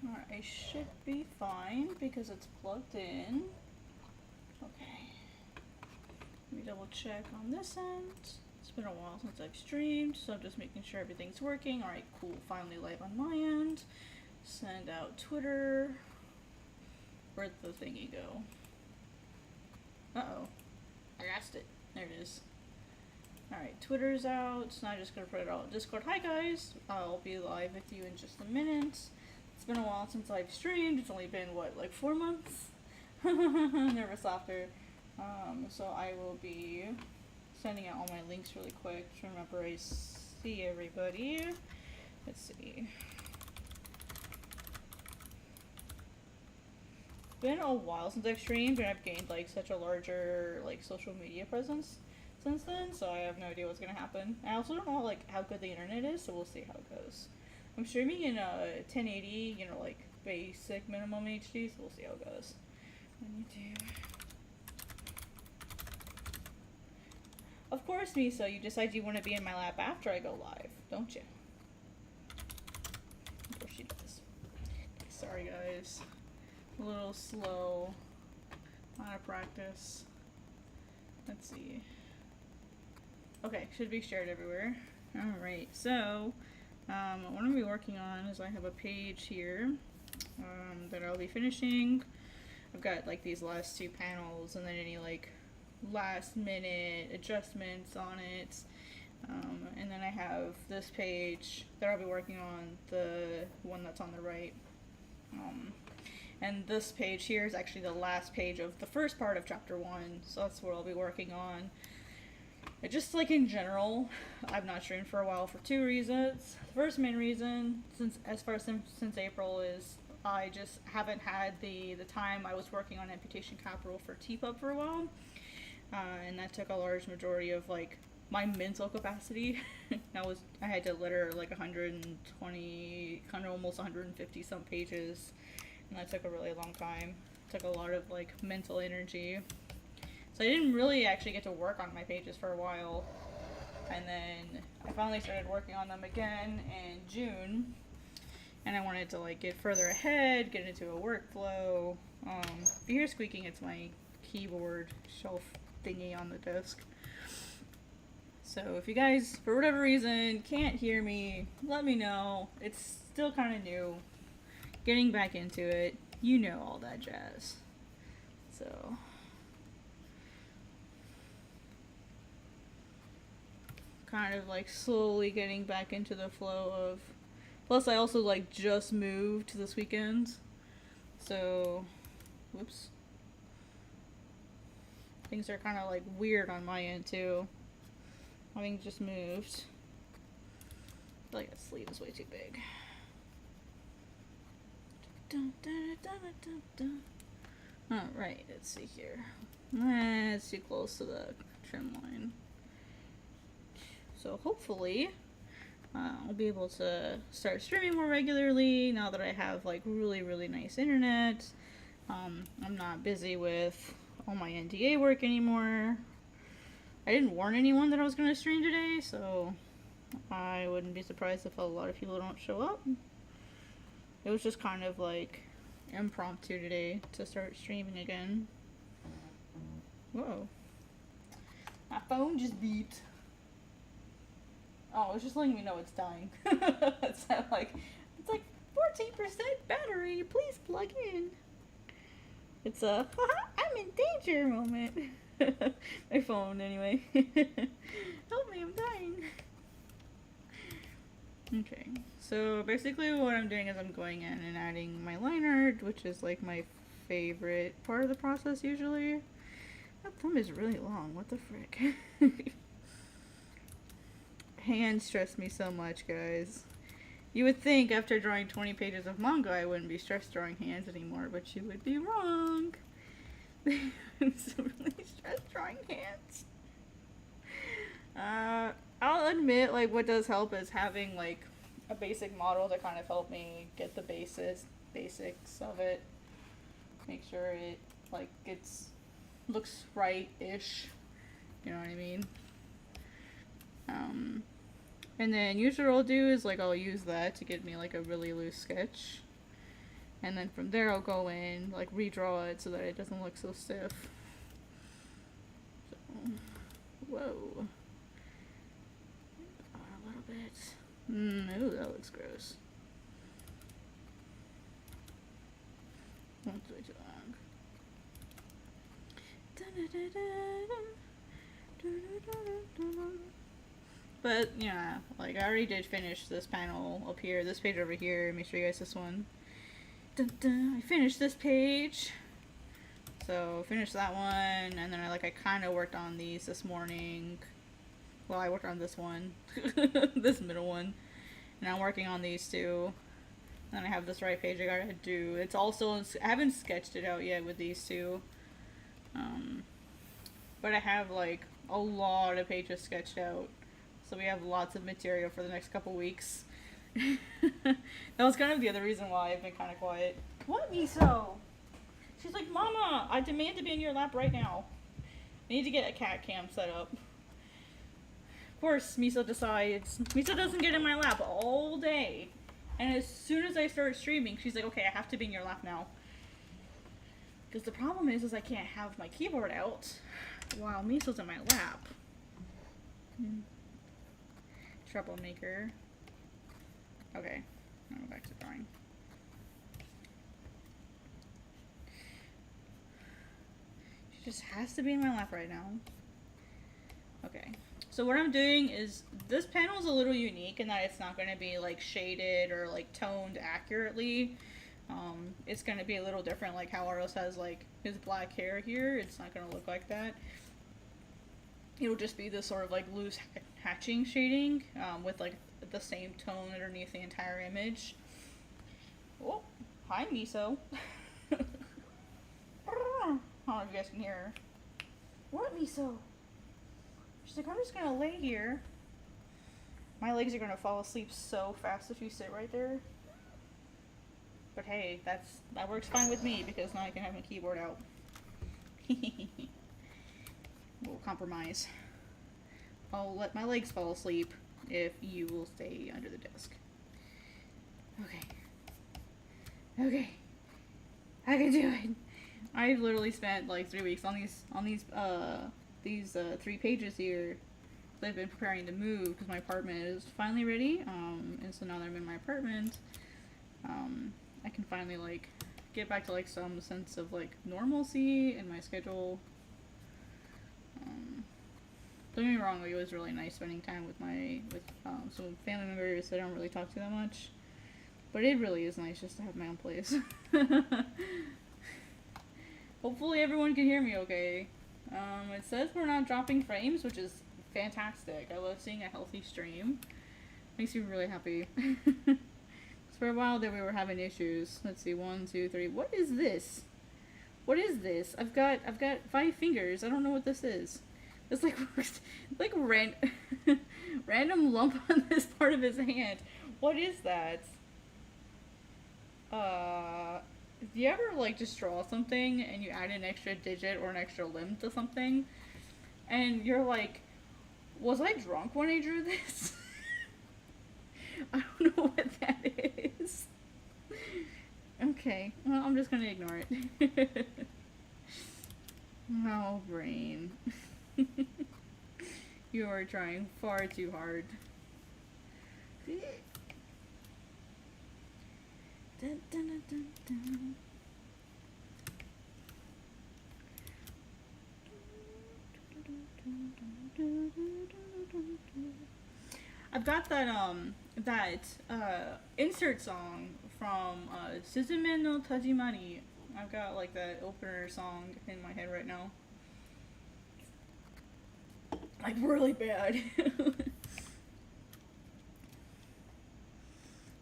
Alright, I should be fine because it's plugged in. Okay. Let me double check on this end. It's been a while since I've streamed, so I'm just making sure everything's working. Alright, cool. Finally live on my end. Send out Twitter. Where'd the thingy go? Uh-oh. I asked it. There it is. Alright, Twitter's out. So now I'm just gonna put it out on Discord. Hi guys! I'll be live with you in just a minute. It's been a while since I've streamed. It's only been, what, like 4 months? Nervous laughter. So I will be sending out all my links really quick to remember I see everybody. Let's see. Been a while since I've streamed, and I've gained like such a larger like social media presence since then, so I have no idea what's gonna happen. I also don't know like how good the internet is, so we'll see how it goes. I'm streaming in 1080, you know, like basic minimum HD, so we'll see how it goes. Of course, Misa, you decide you want to be in my lap after I go live, don't you? Of course she does. Sorry, guys. A little slow. Out of practice. Let's see. Okay, should be shared everywhere. Alright, so what I'm going to be working on is I have a page here that I'll be finishing. I've got like these last 2 panels and then any like last minute adjustments on it. And then I have this page that I'll be working on, the one that's on the right. And this page here is actually the last page of the first part of chapter 1, so that's what I'll be working on. But just like in general, I've not streamed for a while for 2 reasons. The first main reason, since April, is I just haven't had the time. I was working on Amputation Capital for T-Pub for a while, and that took a large majority of like my mental capacity. I had to litter like 120, kind of almost 150 some pages, and that took a really long time. It took a lot of like mental energy. So I didn't really actually get to work on my pages for a while, and then I finally started working on them again in June, and I wanted to like get further ahead, get into a workflow. If you hear squeaking, it's my keyboard shelf thingy on the desk. So if you guys, for whatever reason, can't hear me, let me know. It's still kind of new. Getting back into it, you know, all that jazz. So kind of like slowly getting back into the flow of, plus I also like just moved this weekend, so whoops, things are kind of like weird on my end too, having just moved. I feel like that sleeve is way too big. Alright, let's see here. It's too close to the trim line. So hopefully I'll be able to start streaming more regularly now that I have like really nice internet. I'm not busy with all my NDA work anymore. I didn't warn anyone that I was going to stream today, so I wouldn't be surprised if a lot of people don't show up. It was just kind of like impromptu today to start streaming again. Whoa. My phone just beeped. Oh, it's just letting me know it's dying. It's like 14% battery. Please plug in. It's a I'm in danger moment. My phone, anyway. Help me, I'm dying. Okay, so basically what I'm doing is I'm going in and adding my line art, which is like my favorite part of the process usually. That thumb is really long. What the frick? Hands stress me so much, guys. You would think after drawing 20 pages of manga I wouldn't be stressed drawing hands anymore, but you would be wrong. I'm so really stressed drawing hands. I'll admit, like, what does help is having like a basic model to kind of help me get the basics of it. Make sure it like looks right-ish. You know what I mean? And then usually what I'll do is like I'll use that to give me like a really loose sketch. And then from there I'll go in, like redraw it so that it doesn't look so stiff. So, whoa. A little bit. Ooh, that looks gross. That's way too long. But yeah, like I already did finish this panel up here, this page over here. Let me show you guys this one. I finished this page. So finished that one, and then I kind of worked on these this morning. Well, I worked on this one, this middle one, and I'm working on these two. And then I have this right page I gotta do. It's also, I haven't sketched it out yet with these two. But I have like a lot of pages sketched out. So we have lots of material for the next couple weeks. That was kind of the other reason why I've been kind of quiet. What, Miso? She's like, Mama, I demand to be in your lap right now. I need to get a cat cam set up. Of course, Miso decides. Miso doesn't get in my lap all day. And as soon as I start streaming, she's like, okay, I have to be in your lap now. Because the problem is I can't have my keyboard out while Miso's in my lap. Troublemaker. Okay, now go back to drawing. She just has to be in my lap right now. Okay, so what I'm doing is, this panel is a little unique in that it's not going to be like shaded or like toned accurately. It's going to be a little different, like how Aros has like his black hair here. It's not going to look like that. It'll just be this sort of like loose hatching shading with like the same tone underneath the entire image. Oh, hi Miso. I don't know if you guys can hear her. What, Miso? She's like, I'm just gonna lay here. My legs are gonna fall asleep so fast if you sit right there. But hey, that works fine with me because now I can have my keyboard out. We'll compromise. I'll let my legs fall asleep if you will stay under the desk. Okay. Okay. I can do it. I literally spent like 3 weeks on these 3 pages here. I've been preparing to move because my apartment is finally ready. And so now that I'm in my apartment, I can finally like get back to like some sense of like normalcy in my schedule. Don't get me wrong, like, it was really nice spending time with some family members that I don't really talk to that much. But it really is nice just to have my own place. Hopefully everyone can hear me okay. It says we're not dropping frames, which is fantastic. I love seeing a healthy stream. Makes me really happy. For a while there we were having issues. Let's see, 1, 2, 3. What is this? What is this? I've got 5 fingers. I don't know what this is. It's like random lump on this part of his hand. What is that? Do you ever like just draw something and you add an extra digit or an extra limb to something, and you're like, was I drunk when I drew this? I don't know what that is. Okay, well, I'm just gonna ignore it. Oh, brain. You are trying far too hard. Dun, dun, dun, dun. I've got that insert song from Suzume no Tajimari. I've got like that opener song in my head right now. Like really bad.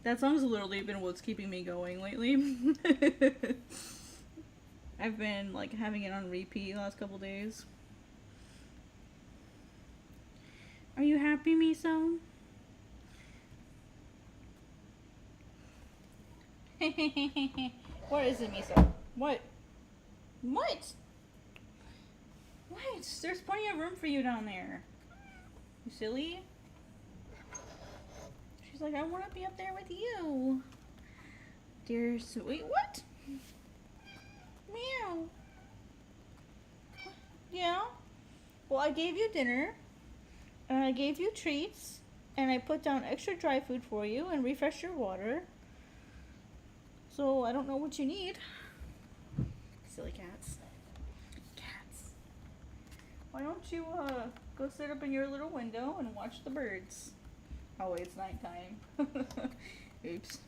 That song's literally been what's keeping me going lately. I've been like having it on repeat the last couple days. Are you happy, Miso? What is it, Miso? What? What? What? There's plenty of room for you down there. You silly? She's like, I want to be up there with you. Dear sweet, what? Meow. Yeah. Well, I gave you dinner, and I gave you treats, and I put down extra dry food for you and refreshed your water. So I don't know what you need. Silly cats. Cats. Why don't you go sit up in your little window and watch the birds? Oh wait, it's nighttime. Oops.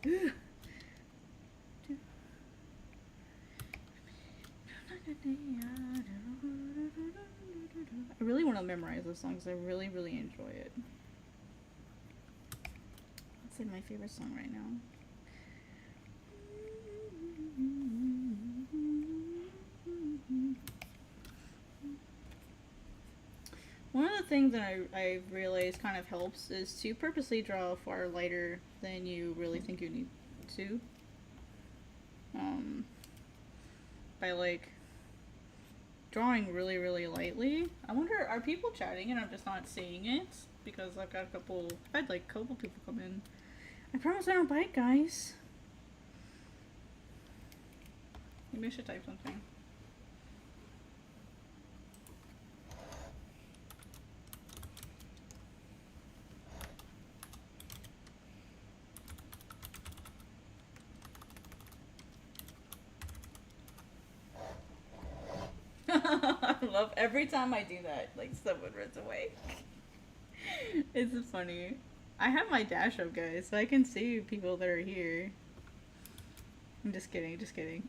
I really want to memorize this song because I really, really enjoy it. It's like my favorite song right now. One of the things that I realized kind of helps is to purposely draw far lighter than you really think you need to. By like drawing really, really lightly. I wonder, are people chatting and I'm just not seeing it? Because I've got I had like a couple people come in. I promise I don't bite, guys. Maybe I should type something. I love every time I do that, like someone runs away. It's funny. I have my dash up, guys, so I can see people that are here. I'm just kidding, just kidding.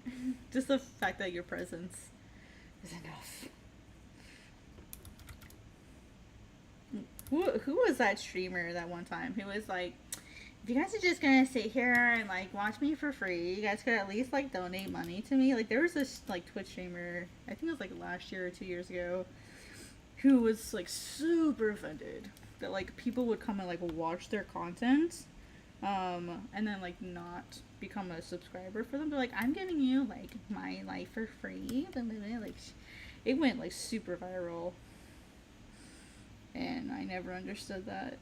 Just the fact that your presence is enough. Who was that streamer that one time who was like, if you guys are just gonna sit here and like watch me for free, you guys could at least like donate money to me. Like there was this like Twitch streamer, I think it was like last year or 2 years ago, who was like super offended that like people would come and like watch their content, and then like not become a subscriber for them. They're like, I'm giving you like my life for free. Like it went like super viral, and I never understood that.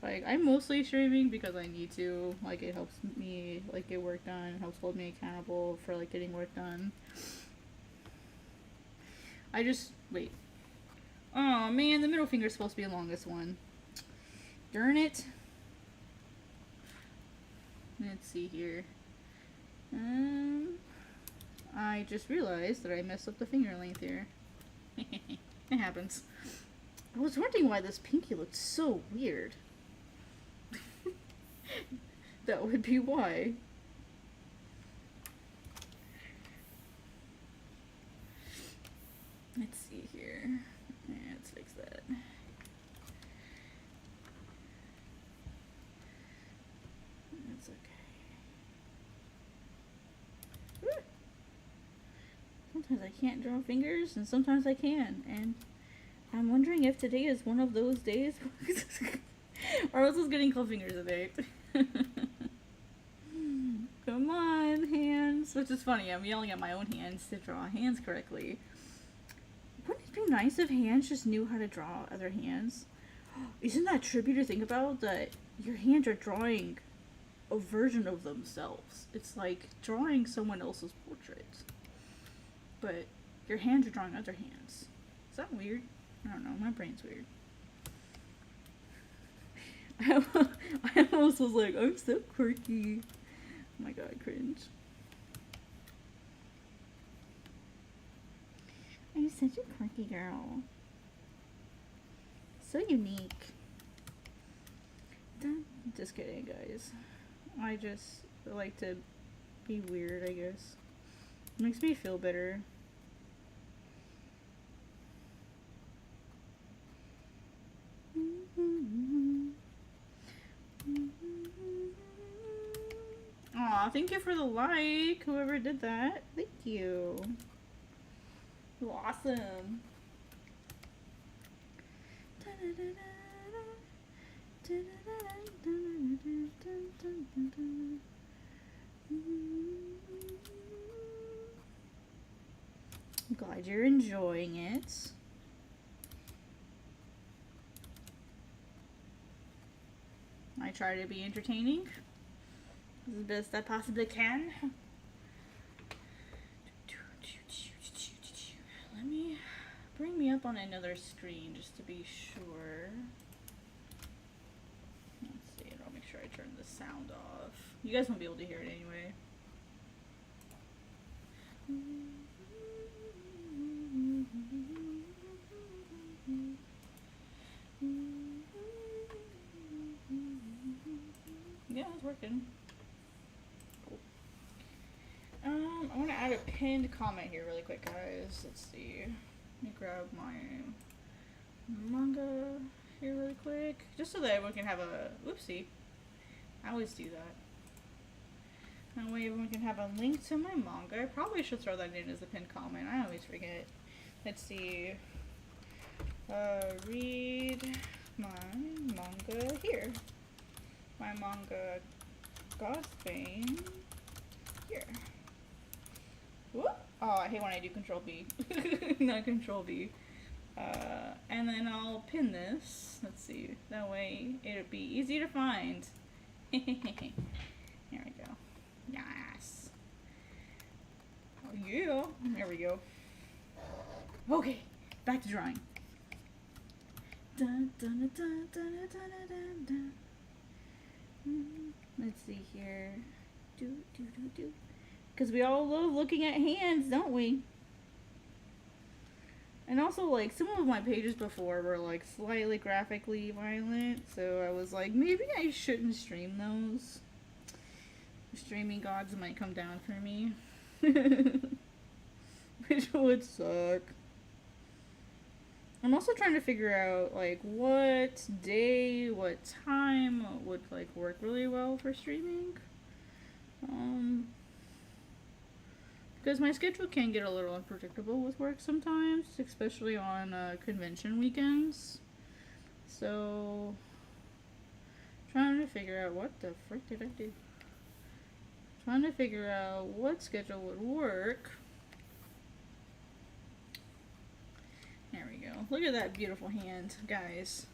Like, I'm mostly streaming because I need to. Like, it helps me, like, get work done. It helps hold me accountable for, like, getting work done. Wait. Oh, man, the middle finger's supposed to be the longest one. Darn it. Let's see here. I just realized that I messed up the finger length here. It happens. I was wondering why this pinky looked so weird. That would be why. Let's see here. Yeah, let's fix that. That's okay. Woo! Sometimes I can't draw fingers, and sometimes I can. And I'm wondering if today is one of those days. Or else it's getting cold fingers today. Come on, hands. Which is funny, I'm yelling at my own hands to draw hands correctly. Wouldn't it be nice if hands just knew how to draw other hands? Isn't that trippy to think about? That your hands are drawing a version of themselves. It's like drawing someone else's portrait. But your hands are drawing other hands. Is that weird? I don't know, my brain's weird. I almost was like, I'm so quirky. Oh my god, cringe. I'm such a quirky girl. So unique. Just kidding, guys. I just like to be weird, I guess. It makes me feel better. Aw, thank you for the like, whoever did that. Thank you. You're awesome. I'm glad you're enjoying it. I try to be entertaining as best I possibly can. Let me bring me up on another screen just to be sure. Let's see, I'll make sure I turn the sound off. You guys won't be able to hear it anyway. Yeah, it's working. Cool. I want to add a pinned comment here really quick, guys. Let's see. Let me grab my manga here really quick, just so that everyone can have a, whoopsie, I always do that. That way everyone can have a link to my manga. I probably should throw that in as a pinned comment. I always forget. Let's see. Read my manga here. My manga God's Bane here. Whoop! Oh, I hate when I do Control B. Not Control V. And then I'll pin this. Let's see. That way it'll be easy to find. There we go. Yes. Oh yeah. There we go. Okay, back to drawing. Dun, dun, dun, dun, dun, dun, dun, dun. Let's see here. Because we all love looking at hands, don't we? And also, like, some of my pages before were, like, slightly graphically violent, so I was like, maybe I shouldn't stream those. The streaming gods might come down for me. Which would suck. I'm also trying to figure out, like, what day, what time would, like, work really well for streaming. Because my schedule can get a little unpredictable with work sometimes, especially on convention weekends. So, trying to figure out what the frick did I do? Trying to figure out what schedule would work. There we go. Look at that beautiful hand, guys.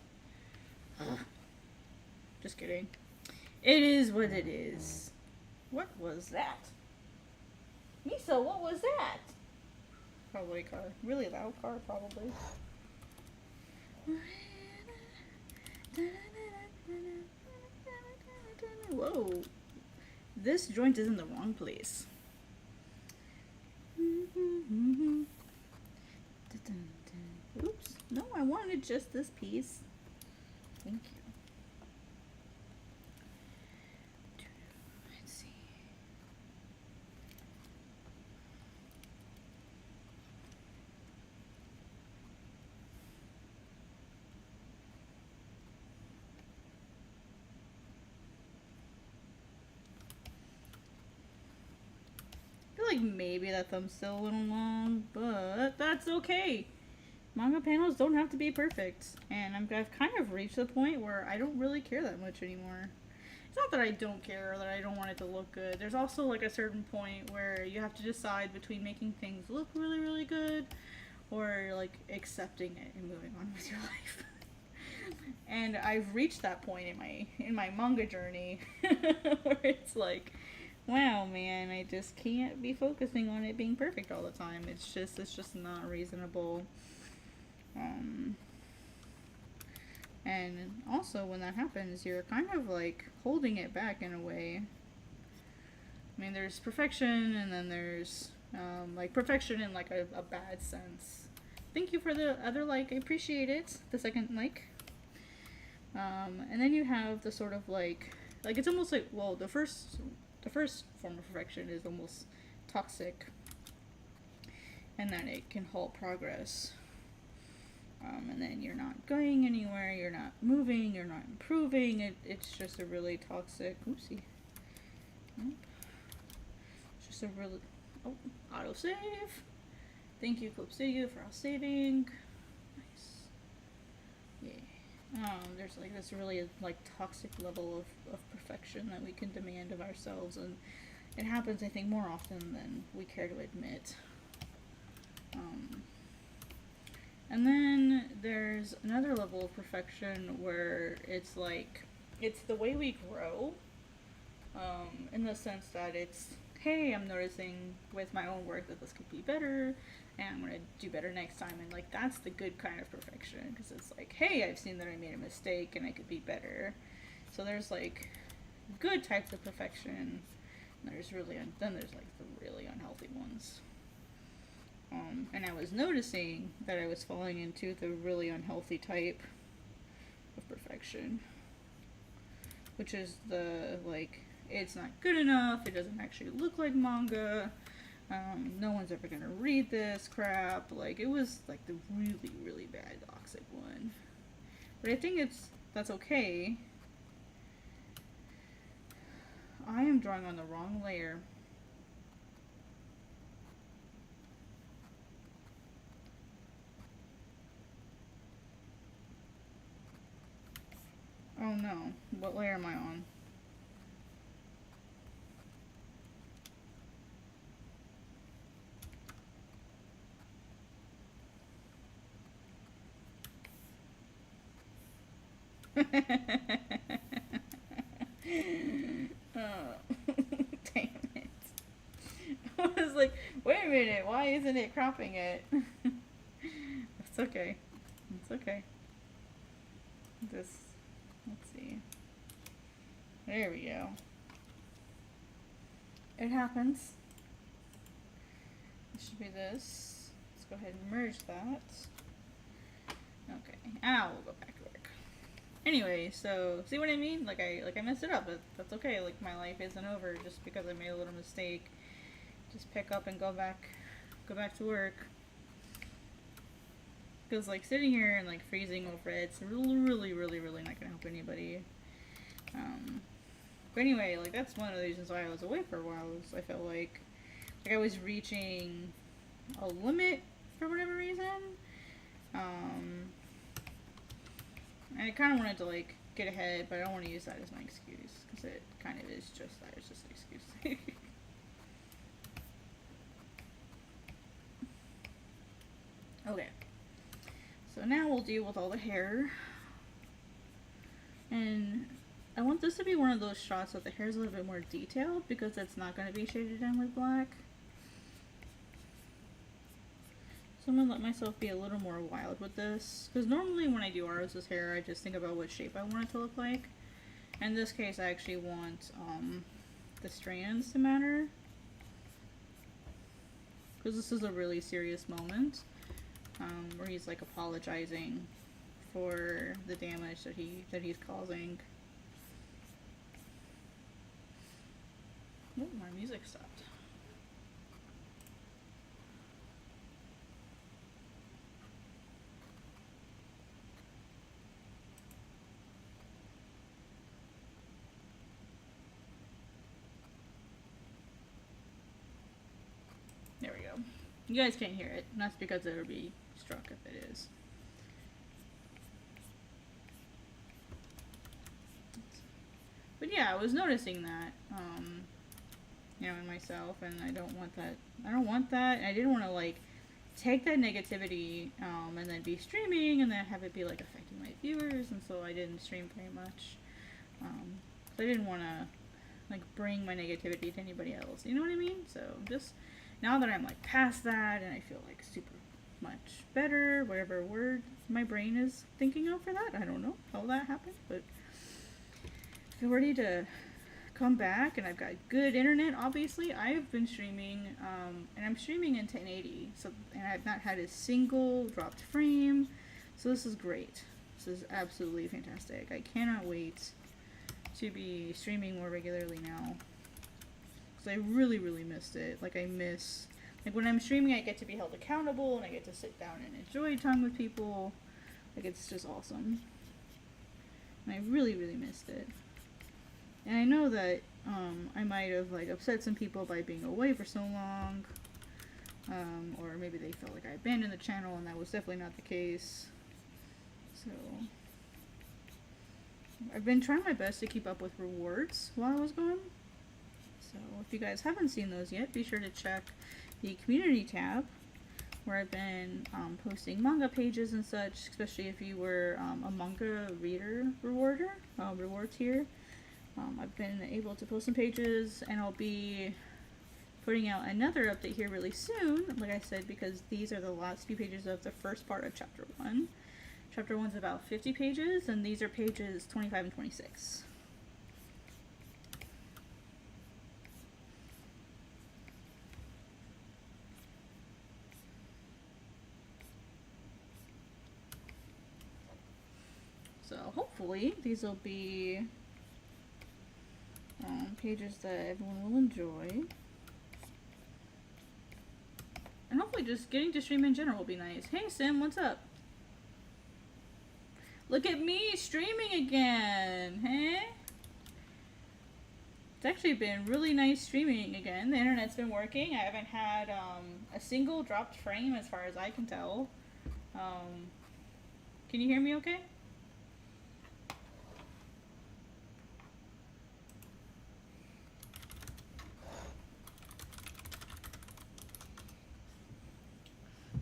Just kidding. It is what it is. What was that? Miso, what was that? Probably a car. Really loud car, probably. Whoa. This joint is in the wrong place. Oops. No, I wanted just this piece. Thank you. Let's see. I feel like maybe that thumb's still a little long, but that's okay. Manga panels don't have to be perfect, and I've kind of reached the point where I don't really care that much anymore. It's not that I don't care or that I don't want it to look good. There's also like a certain point where you have to decide between making things look really, really good or like accepting it and moving on with your life. And I've reached that point in my manga journey where it's like, wow, man, I just can't be focusing on it being perfect all the time. It's just not reasonable. And also when that happens, you're kind of like holding it back in a way. I mean, there's perfection, and then there's like perfection in like a bad sense. Thank you for the other like, I appreciate it. The second like. And then you have the sort of like it's almost like, well, the first form of perfection is almost toxic, and that it can halt progress. And then you're not going anywhere, you're not moving, you're not improving. It's just a really toxic, oopsie. It's just a really, autosave. Thank you, Clipsidia, for saving. Nice. Yeah. There's like this really like toxic level of perfection that we can demand of ourselves, and it happens, I think, more often than we care to admit. And then there's another level of perfection where it's like it's the way we grow, in the sense that it's, hey, I'm noticing with my own work that this could be better, and I'm gonna do better next time, and like that's the good kind of perfection, because it's like, hey, I've seen that I made a mistake and I could be better. So there's like good types of perfection, and then there's like the really unhealthy ones. And I was noticing that I was falling into the really unhealthy type of perfection, which is the like, it's not good enough, it doesn't actually look like manga, no one's ever gonna read this crap. Like, it was like the really, really bad toxic one. But I think that's okay. I am drawing on the wrong layer. Oh no, what layer am I on? Oh, damn it. I was like, wait a minute, why isn't it cropping it? It's okay. It's okay. Let's see. There we go. It happens. It should be this. Let's go ahead and merge that. Okay, now we'll go back to work. Anyway, so see what I mean? Like I messed it up, but that's okay. Like, my life isn't over just because I made a little mistake. Just pick up and go back to work. Because like sitting here and like freezing over it's really, really, really, really not gonna help anybody. But anyway, like that's one of the reasons why I was away for a while. Was I felt like I was reaching a limit for whatever reason. And I kind of wanted to like get ahead, but I don't want to use that as my excuse, because it kind of is just that. It's just an excuse. Okay. So now we'll deal with all the hair. And I want this to be one of those shots that the hair is a little bit more detailed, because it's not going to be shaded in with black. So I'm going to let myself be a little more wild with this. Because normally when I do Aros' hair, I just think about what shape I want it to look like. In this case, I actually want the strands to matter. Because this is a really serious moment. Where he's like apologizing for the damage that he's causing. Oh, my music stopped. There we go. You guys can't hear it, and that's because it'll be struck if it is. But yeah, I was noticing that, you know, in myself, and I don't want that. And I didn't want to like take that negativity and then be streaming and then have it be like affecting my viewers, and so I didn't stream very much. So I didn't want to like bring my negativity to anybody else. You know what I mean? So just now that I'm like past that and I feel like super much better, whatever word my brain is thinking of for that, I don't know how that happened, but I feel ready to come back, and I've got good internet. Obviously, I've been streaming, and I'm streaming in 1080, so, and I've not had a single dropped frame, so this is great. This is absolutely fantastic. I cannot wait to be streaming more regularly now, because I really, really missed it. Like, like when I'm streaming, I get to be held accountable, and I get to sit down and enjoy time with people. Like, it's just awesome. And I really, really missed it. And I know that I might have like upset some people by being away for so long, or maybe they felt like I abandoned the channel, and that was definitely not the case. So I've been trying my best to keep up with rewards while I was gone. So if you guys haven't seen those yet, be sure to check the community tab. where I've been posting manga pages and such, especially if you were a manga reader reward tier. I've been able to post some pages, and I'll be putting out another update here really soon, like I said, because these are the last few pages of the first part of Chapter 1. Chapter 1's about 50 pages, and these are pages 25 and 26. So hopefully these will be pages that everyone will enjoy. And hopefully just getting to stream in general will be nice. Hey Sim, what's up? Look at me streaming again, hey? It's actually been really nice streaming again. The internet's been working. I haven't had a single dropped frame as far as I can tell. Can you hear me okay?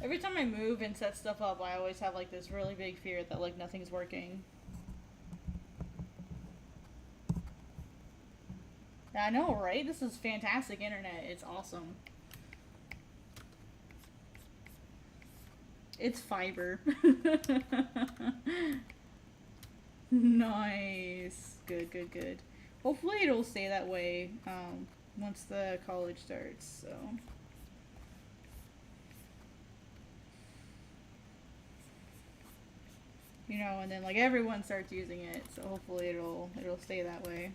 Every time I move and set stuff up, I always have like this really big fear that like nothing's working. I know, right? This is fantastic internet. It's awesome. It's fiber. Nice. Good, good, good. Hopefully it'll stay that way once the college starts, so... You know, and then like everyone starts using it, so hopefully it'll stay that way.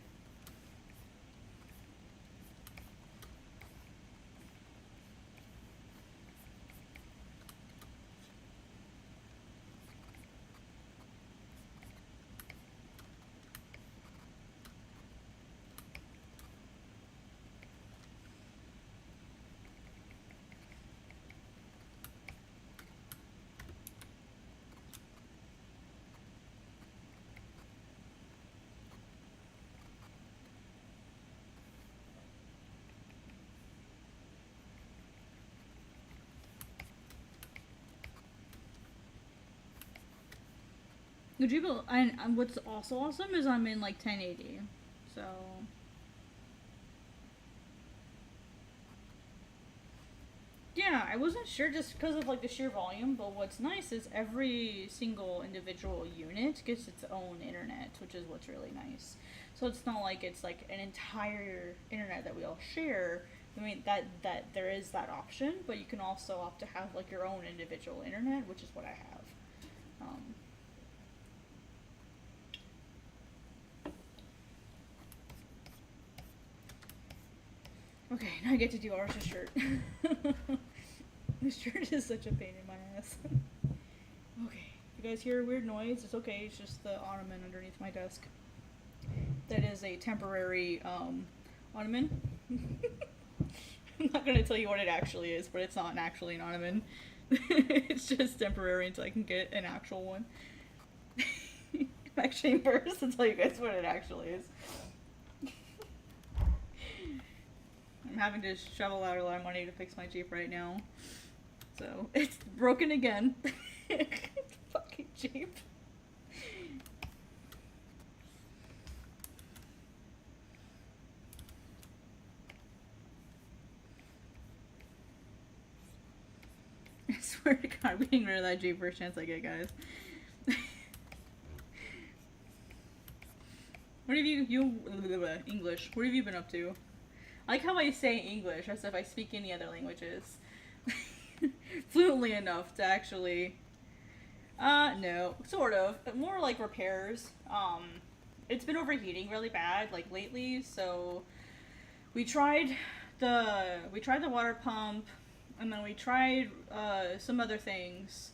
Would you go? And what's also awesome is I'm in like 1080, so. Yeah, I wasn't sure just because of like the sheer volume, but what's nice is every single individual unit gets its own internet, which is what's really nice. So it's not like it's like an entire internet that we all share. I mean that there is that option, but you can also opt to have like your own individual internet, which is what I have. Okay, now I get to do Arsha's shirt. This shirt is such a pain in my ass. Okay, you guys hear a weird noise? It's okay, it's just the ottoman underneath my desk. That is a temporary, ottoman. I'm not gonna tell you what it actually is, but it's not actually an ottoman. It's just temporary until I can get an actual one. I'm actually embarrassed to tell you guys what it actually is. I'm having to shovel out a lot of money to fix my Jeep right now. So, it's broken again. Fucking Jeep. I swear to God, I'm getting rid of that Jeep first chance I get, guys. What have English, what have you been up to? I like how I say English as if I speak any other languages. Fluently enough to actually... no. Sort of. More like repairs. It's been overheating really bad, like, lately, so... We tried the water pump, and then we tried, some other things.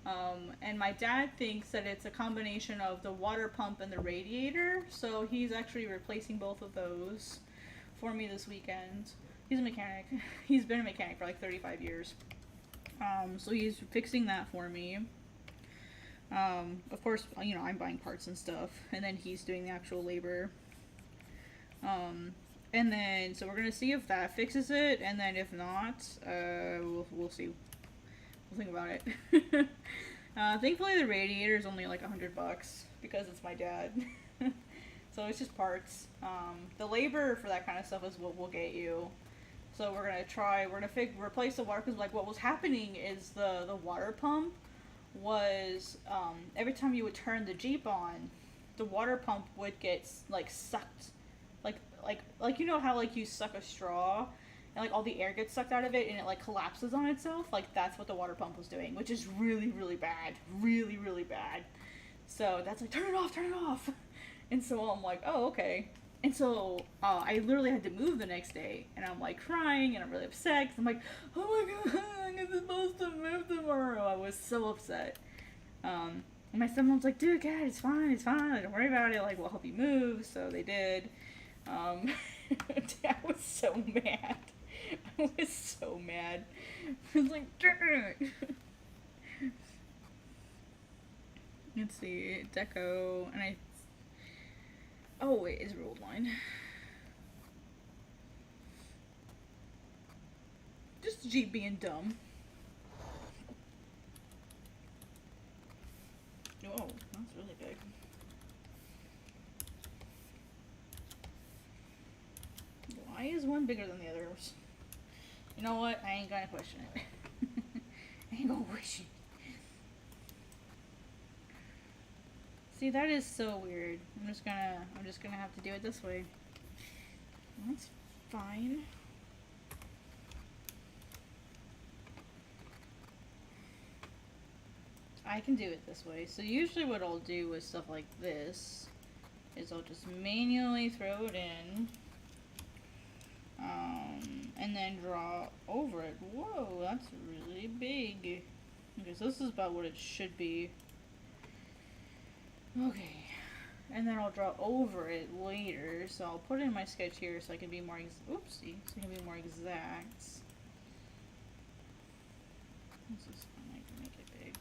And my dad thinks that it's a combination of the water pump and the radiator, so he's actually replacing both of those for me this weekend. He's a mechanic. He's been a mechanic for like 35 years. So he's fixing that for me. Of course, you know, I'm buying parts and stuff, and then he's doing the actual labor. And then, so we're gonna see if that fixes it, and then if not, we'll see We'll think about it. Thankfully the radiator is only like $100 because it's my dad. So it's just parts. The labor for that kind of stuff is what we'll get you. So we're gonna replace the water, because like what was happening is the water pump was, every time you would turn the Jeep on, the water pump would get like sucked, like you know how like you suck a straw and like all the air gets sucked out of it and it like collapses on itself. Like that's what the water pump was doing, which is really, really bad, really, really bad. So that's like, turn it off. And so I'm like, oh, okay. And so I literally had to move the next day, and I'm like crying, and I'm really upset because I'm like, oh my god, I'm supposed to move tomorrow. I was so upset. And my stepmom's like, dude, God, it's fine, don't worry about it. Like, we'll help you move. So they did. I was so mad. I was like, darn it. Let's see, deco, and oh wait, it's ruled line. Just Jeep being dumb. Oh, that's really big. Why is one bigger than the others? You know what? I ain't gonna question it. I ain't gonna question it. See, that is so weird. I'm just gonna have to do it this way. That's fine. I can do it this way. So usually what I'll do with stuff like this is I'll just manually throw it in, and then draw over it. Whoa, that's really big. Okay, so this is about what it should be. Okay, and then I'll draw over it later, so I'll put it in my sketch here so I can be more, oopsie, so I can be more exact. This is, I might make it big.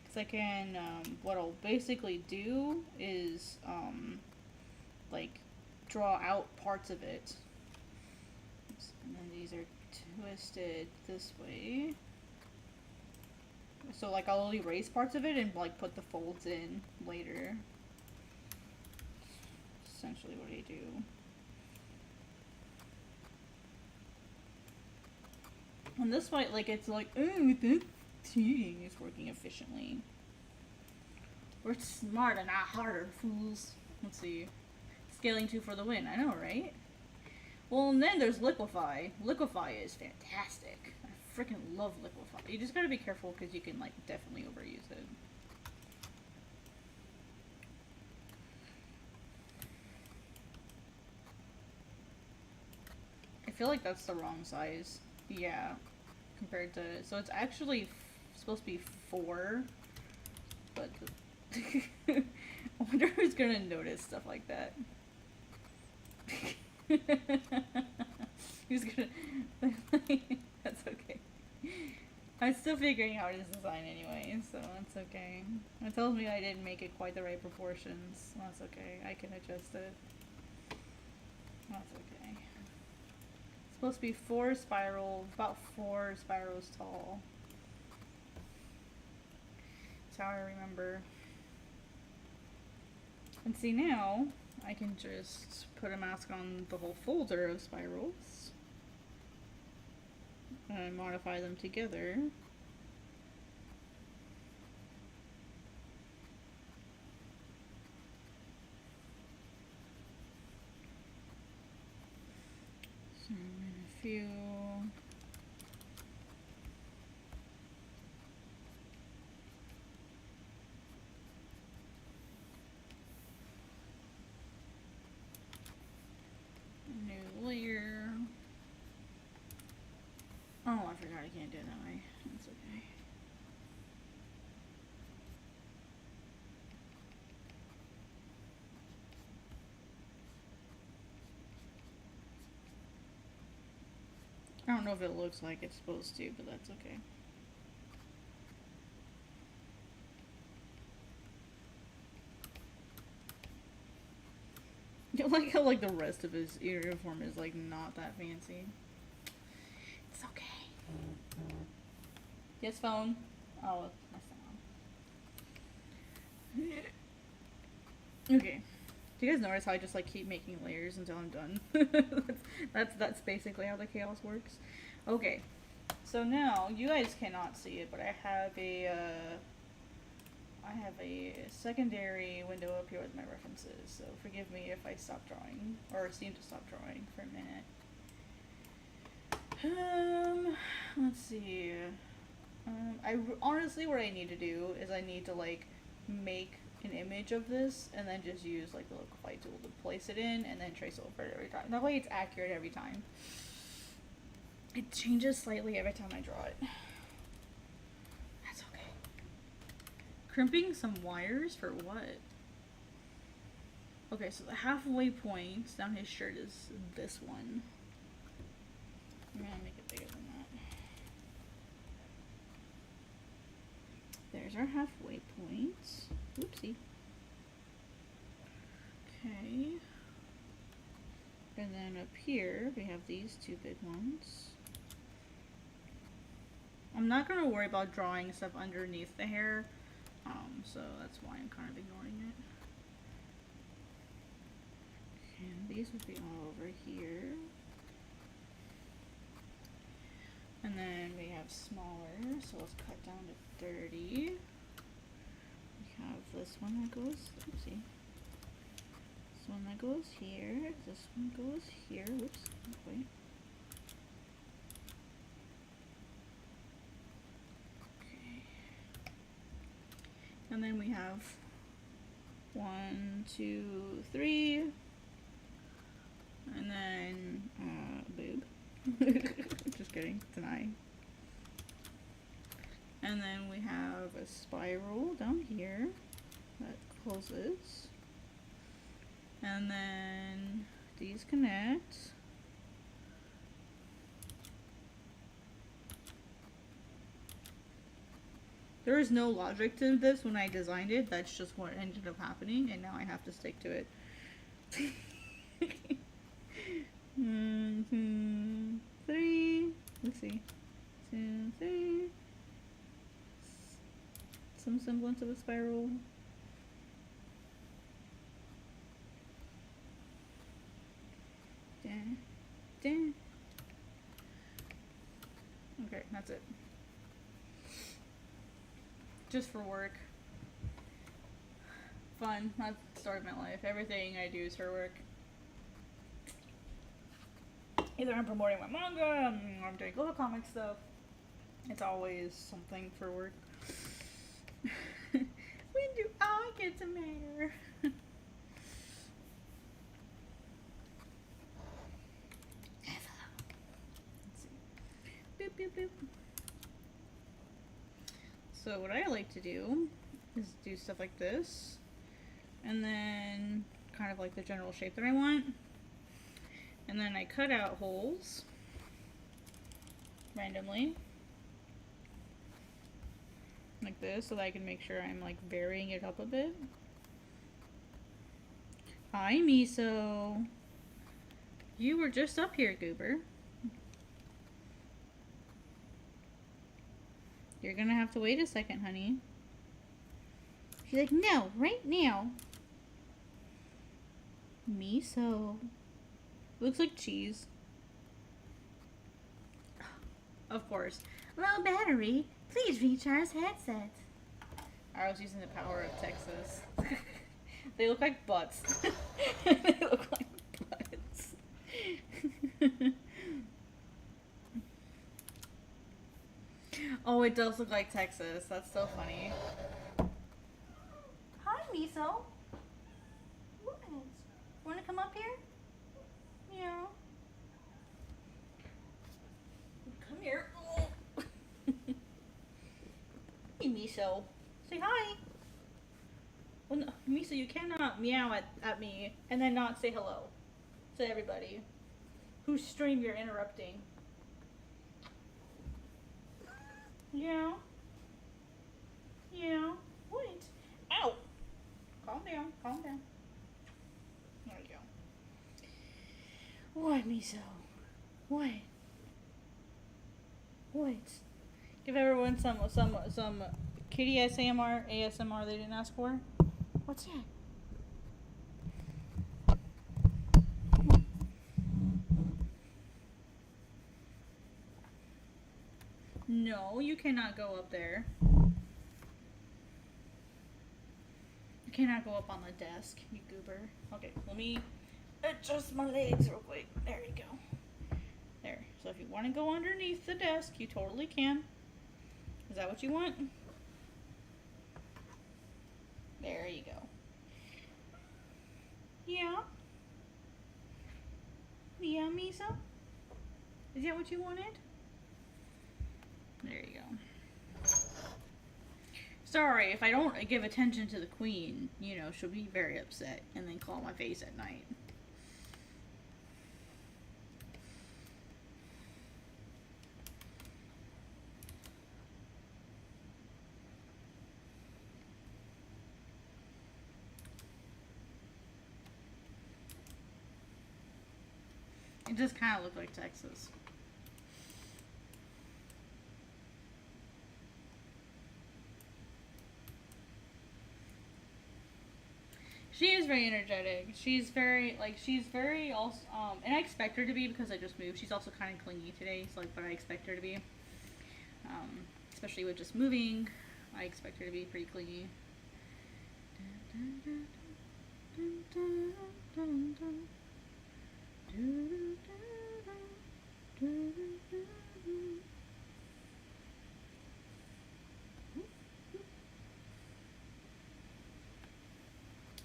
Because I can, what I'll basically do is, like, draw out parts of it. Oops, and then these are twisted this way. So, like, I'll erase parts of it and, like, put the folds in later. Essentially what I do. And this way, like, it's like, oh, this cheating is working efficiently. We're smarter, not harder, fools. Let's see. Scaling 2 for the win. I know, right? Well, and then there's Liquify. Liquify is fantastic. I freaking love Liquify. You just gotta be careful because you can, like, definitely overuse it. I feel like that's the wrong size. Yeah. Compared to... So it's actually supposed to be 4. But... I wonder who's gonna notice stuff like that. Who's gonna... That's okay. I'm still figuring out his design anyway, so that's okay. It tells me I didn't make it quite the right proportions. That's okay. I can adjust it. That's okay. It's supposed to be 4 spirals, about 4 spirals tall. That's how I remember. And see, now I can just put a mask on the whole folder of spirals and modify them together. So a few. New layer. Oh, I forgot I can't do it that way. That's okay. I don't know if it looks like it's supposed to, but that's okay. I like how, like, the rest of his uniform is, like, not that fancy. It's okay. Yes, phone. Oh, my sound. Okay. Do you guys notice how I just like keep making layers until I'm done? that's basically how the chaos works. Okay. So now you guys cannot see it, but I have a secondary window up here with my references. So forgive me if I stop drawing or seem to stop drawing for a minute. Let's see. Honestly, what I need to do is I need to like make an image of this and then just use like the liquify tool to place it in and then trace over it every time. That way it's accurate every time. It changes slightly every time I draw it. That's okay. Crimping some wires for what? Okay, so the halfway point down his shirt is this one. I'm gonna make it bigger than that. There's our halfway point. Oopsie. Okay. And then up here, we have these two big ones. I'm not going to worry about drawing stuff underneath the hair, so that's why I'm kind of ignoring it. And these would be all over here. And then we have smaller, so let's cut down to 30. We have this one that goes, oopsie. This one that goes here. This one goes here. Whoops. Okay. Okay. And then we have 1, 2, 3. And then boob. Just kidding. It's an eye. And then we have a spiral down here that closes. And then these connect. There is no logic to this when I designed it. That's just what ended up happening, and now I have to stick to it. 1, 2, 3. Let's see. 2, 3. Some semblance of a spiral. Okay, that's it. Just for work. Fun. That's the story of my life. Everything I do is for work. Either I'm promoting my manga, or I'm doing little comic stuff. It's always something for work. When do I get to matter? Boop, boop, boop. So what I like to do is do stuff like this, and then kind of like the general shape that I want, and then I cut out holes randomly like this so that I can make sure I'm like varying it up a bit. Hi, Miso. You were just up here, Goober. You're gonna have to wait a second, honey. She's like, no, right now. Miso. Looks like cheese. Of course. Low battery. Please recharge headset. I was using the power of Texas. They look like butts. They look like butts. Oh, it does look like Texas. That's so funny. Hi, Miso. What? Wanna come up here? Yeah. Come here. Oh. Hey, Miso. Say hi. Well, no, Miso, you cannot meow at me and then not say hello to everybody whose stream you're interrupting. Yeah. Yeah. What? Ow. Calm down. Calm down. There we go. What, Miso? What? What? Give everyone some kitty ASMR they didn't ask for. What's that? No, you cannot go up there. You cannot go up on the desk, you goober. Okay, let me adjust my legs real quick. There you go. There. So if you want to go underneath the desk, you totally can. Is that what you want? There you go. Yeah? Yeah, Misa? Is that what you wanted? There you go. Sorry, if I don't give attention to the queen, you know, she'll be very upset and then claw my face at night. It does kind of look like Texas. She is very energetic. She's very also, and I expect her to be because I just moved. She's also kind of clingy today, so but I expect her to be. Especially with just moving, I expect her to be pretty clingy.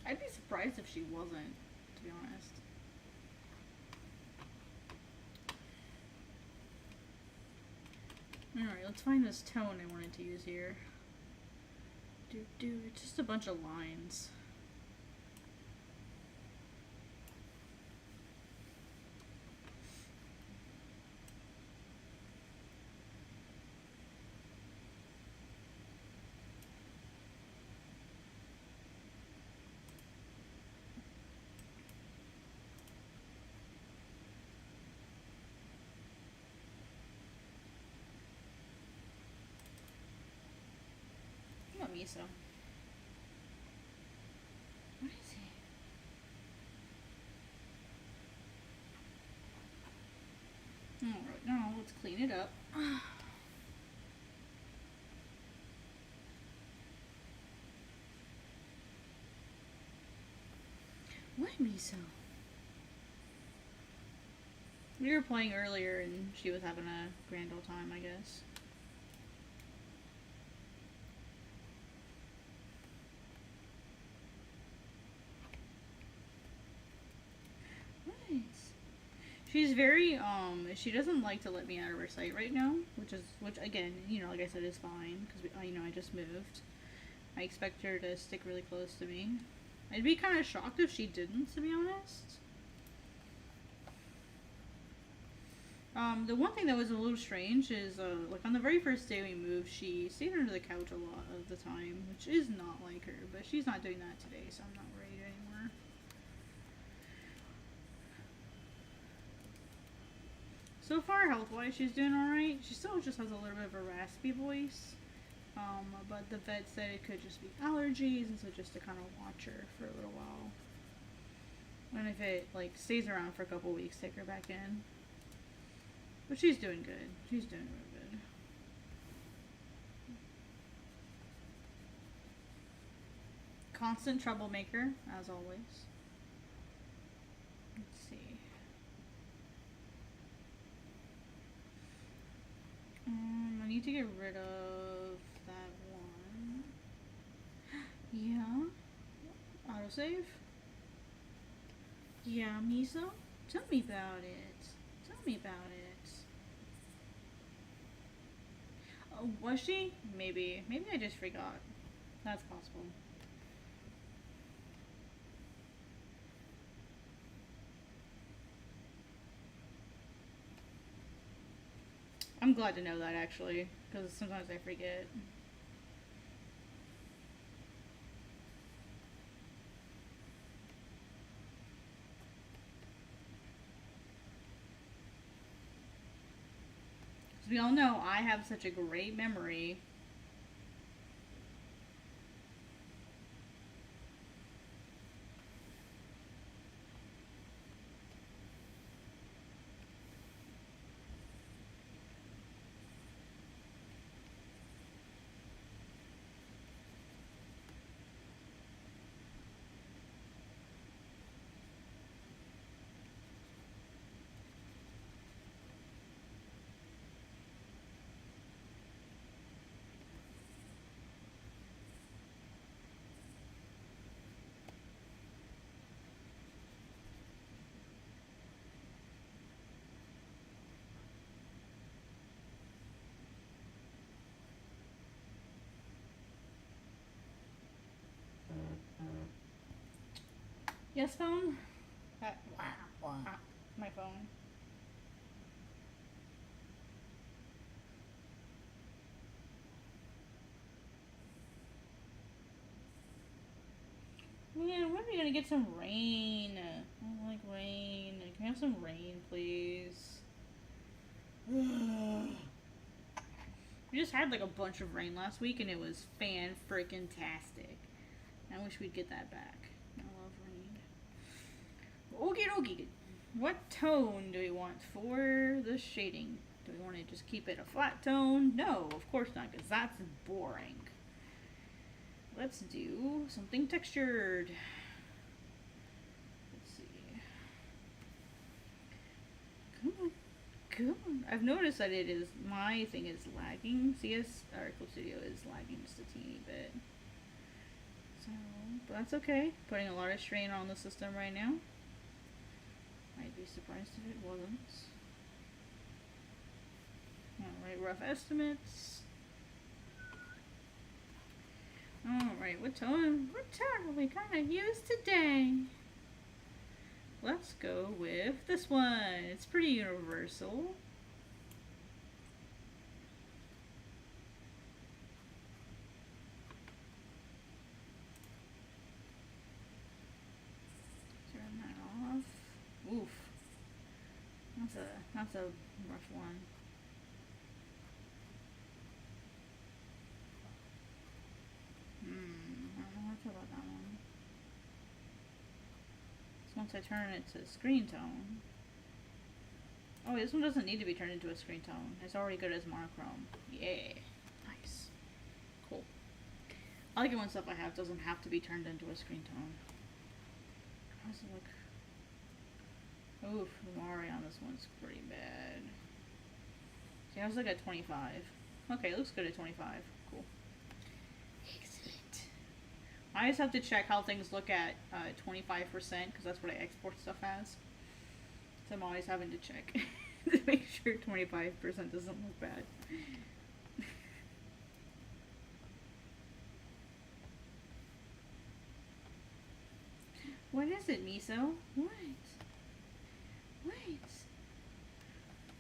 I'd be surprised if she wasn't, to be honest. Alright, let's find this tone I wanted to use here. It's just a bunch of lines. Miso. What is he? Alright, now let's clean it up. What Miso? We were playing earlier and she was having a grand old time, I guess. She's very, she doesn't like to let me out of her sight right now, which again, you know, like I said, is fine, because, you know, I just moved. I expect her to stick really close to me. I'd be kind of shocked if she didn't, to be honest. The one thing that was a little strange is, like, on the very first day we moved, she stayed under the couch a lot of the time, which is not like her, but she's not doing that today, so I'm not worried anymore. So far, health-wise, she's doing alright. She still just has a little bit of a raspy voice. But the vet said it could just be allergies, and so just to kind of watch her for a little while. And if it, like, stays around for a couple weeks, take her back in. But she's doing good. She's doing really good. Constant troublemaker, as always. Let's see. I need to get rid of that one. Yeah. Autosave? Yeah, Miso? Tell me about it. Tell me about it. Oh, was she? Maybe. Maybe I just forgot. That's possible. I'm glad to know that, actually, because sometimes I forget. As we all know, I have such a great memory. Yes, phone? My phone. Man, when are we gonna get some rain? I don't like rain. Can we have some rain, please? We just had like a bunch of rain last week and it was fan-freaking-tastic. I wish we'd get that back. I love rain. Okie dokie. What tone do we want for the shading? Do we want to just keep it a flat tone? No, of course not, because that's boring. Let's do something textured. Let's see. Come on. Come on. I've noticed that my thing is lagging. Clip Studio is lagging just a teeny bit. So, but that's okay. Putting a lot of strain on the system right now. I'd be surprised if it wasn't. Alright, rough estimates. Alright, what tone are we gonna use today? Let's go with this one. It's pretty universal. Turn that off. Oof. That's a rough one. I don't know what to feel about that one. So once I turn it to screen tone. Oh, this one doesn't need to be turned into a screen tone. It's already good as monochrome. Yeah. Nice. Cool. I like it when stuff I have doesn't have to be turned into a screen tone. How does it look? Oof, the Mari on this one's pretty bad. See, I was like at 25. Okay, it looks good at 25. Cool. Excellent. I just have to check how things look at 25% because that's what I export stuff as. So I'm always having to check to make sure 25% doesn't look bad. What is it, Miso? What? Wait.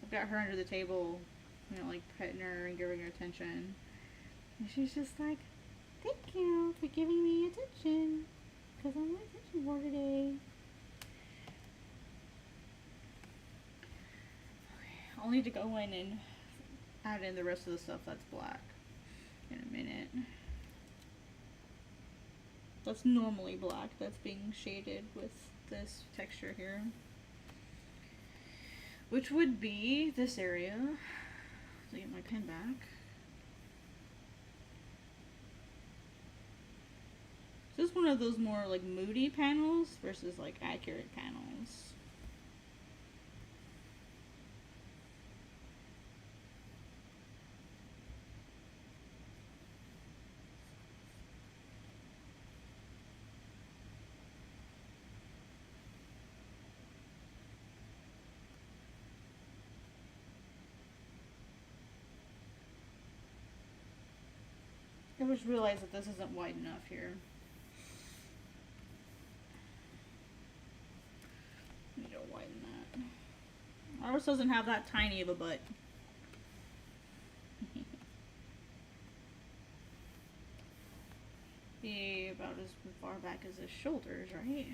I've got her under the table, you know, like petting her and giving her attention. And she's just like, thank you for giving me attention. Because I'm my attention for today. Okay, I'll need to go in and add in the rest of the stuff that's black in a minute. That's normally black that's being shaded with this texture here. Which would be this area. So get my pen back. This is one of those more like moody panels versus like accurate panels. I just realized that this isn't wide enough here. Need to widen that. Ours doesn't have that tiny of a butt. Be about as far back as his shoulders, right?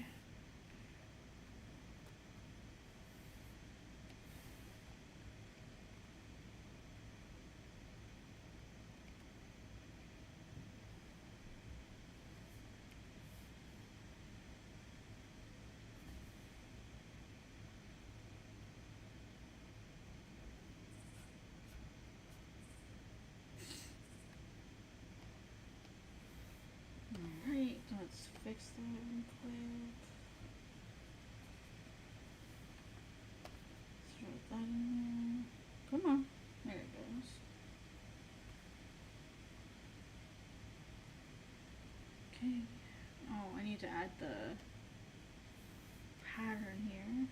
let's fix that real quick. Let's throw that in there. Come on. There it goes. Okay. Oh, I need to add the pattern here.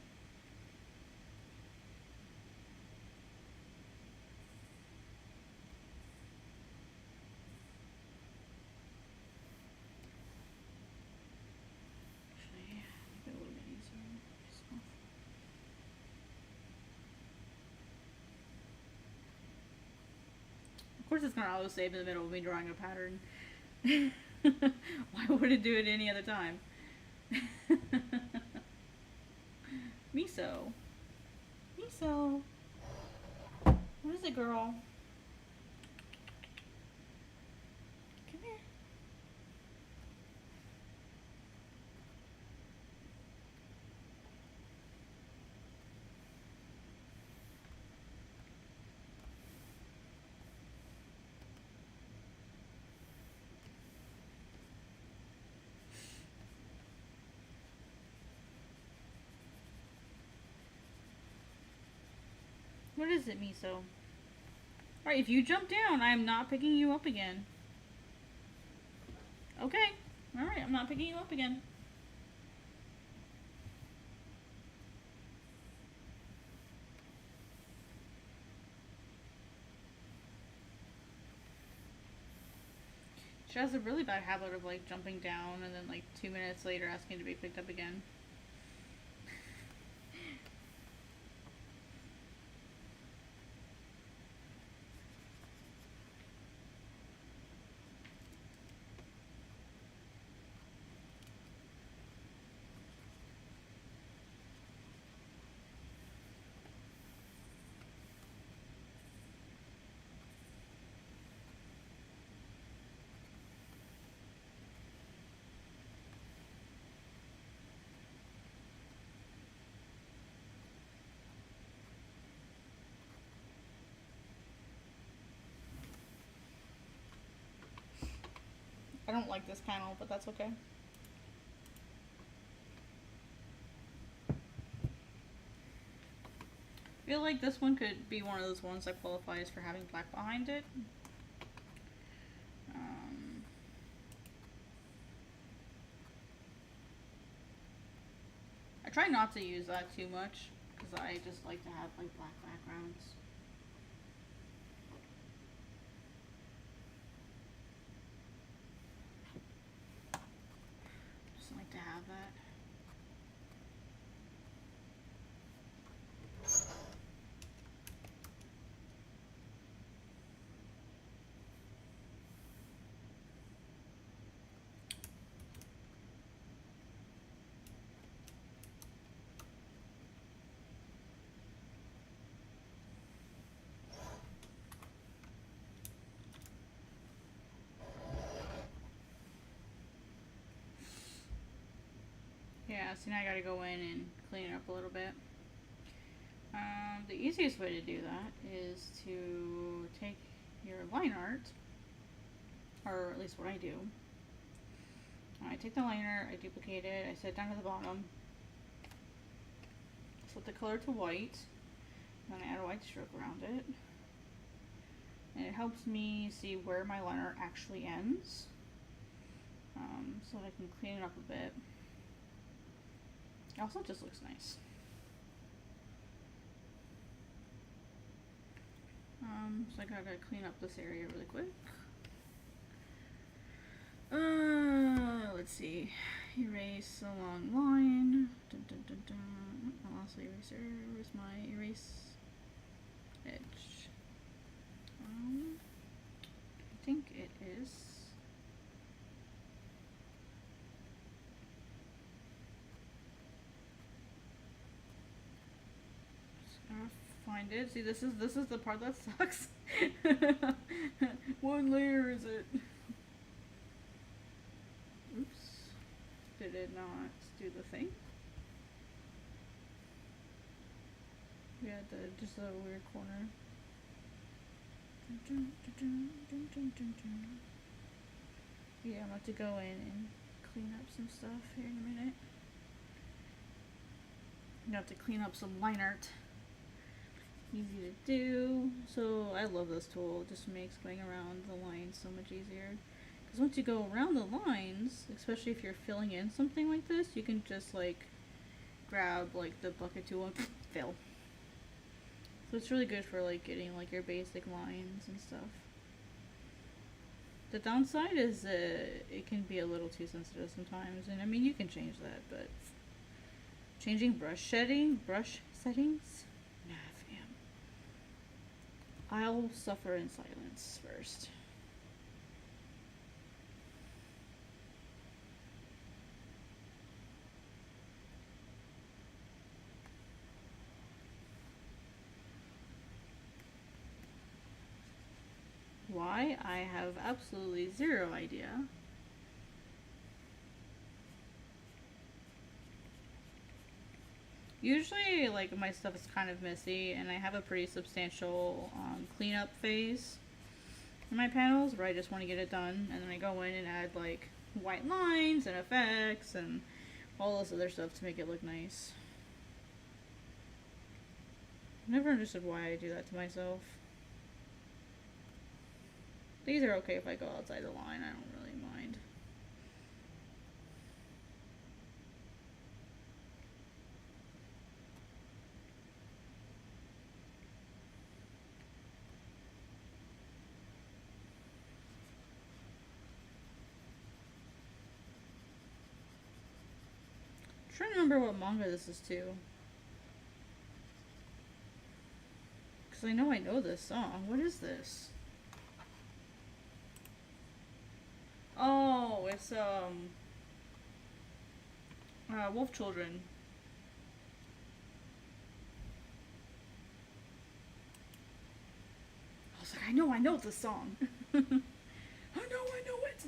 Of course it's gonna auto-save in the middle of me drawing a pattern. Why would it do it any other time? Miso. Miso. What is it, girl? Come here. What is it, Miso? Alright, if you jump down, I am not picking you up again. Okay. Alright, I'm not picking you up again. She has a really bad habit of like jumping down and then like 2 minutes later asking to be picked up again. I don't like this panel, but that's okay. I feel like this one could be one of those ones that qualifies for having black behind it. I try not to use that too much because I just like to have like black backgrounds. Just like to have that. Yeah, so now I gotta go in and clean it up a little bit. The easiest way to do that is to take your line art, or at least what I do. I take the liner, I duplicate it, I set it down to the bottom, set the color to white, then I add a white stroke around it. And it helps me see where my line art actually ends, so that I can clean it up a bit. It also just looks nice. So I gotta clean up this area really quick. Let's see. Erase a long line. Dun, dun, dun, dun. I lost the eraser. Where's my erase edge? I think it is. Just gotta find it. See, this is the part that sucks. What layer is it? Oops. Did it not do the thing? We had just a weird corner. Yeah, I'm about to go in and clean up some stuff here in a minute. You have to clean up some line art. Easy to do. So I love this tool. It just makes going around the lines so much easier. Because once you go around the lines, especially if you're filling in something like this, you can just like grab like the bucket tool and fill. So it's really good for like getting like your basic lines and stuff. The downside is it can be a little too sensitive sometimes, and I mean you can change that, but changing brush settings, nah fam. I'll suffer in silence first. Why? I have absolutely zero idea. Usually, like, my stuff is kind of messy, and I have a pretty substantial cleanup phase in my panels where I just want to get it done, and then I go in and add, like, white lines and effects and all this other stuff to make it look nice. I never understood why I do that to myself. These are okay if I go outside the line, I don't really mind. I'm trying to remember what manga this is to. Because I know this song. What is this? Oh, it's Wolf Children. I was like, I know this song. I know it.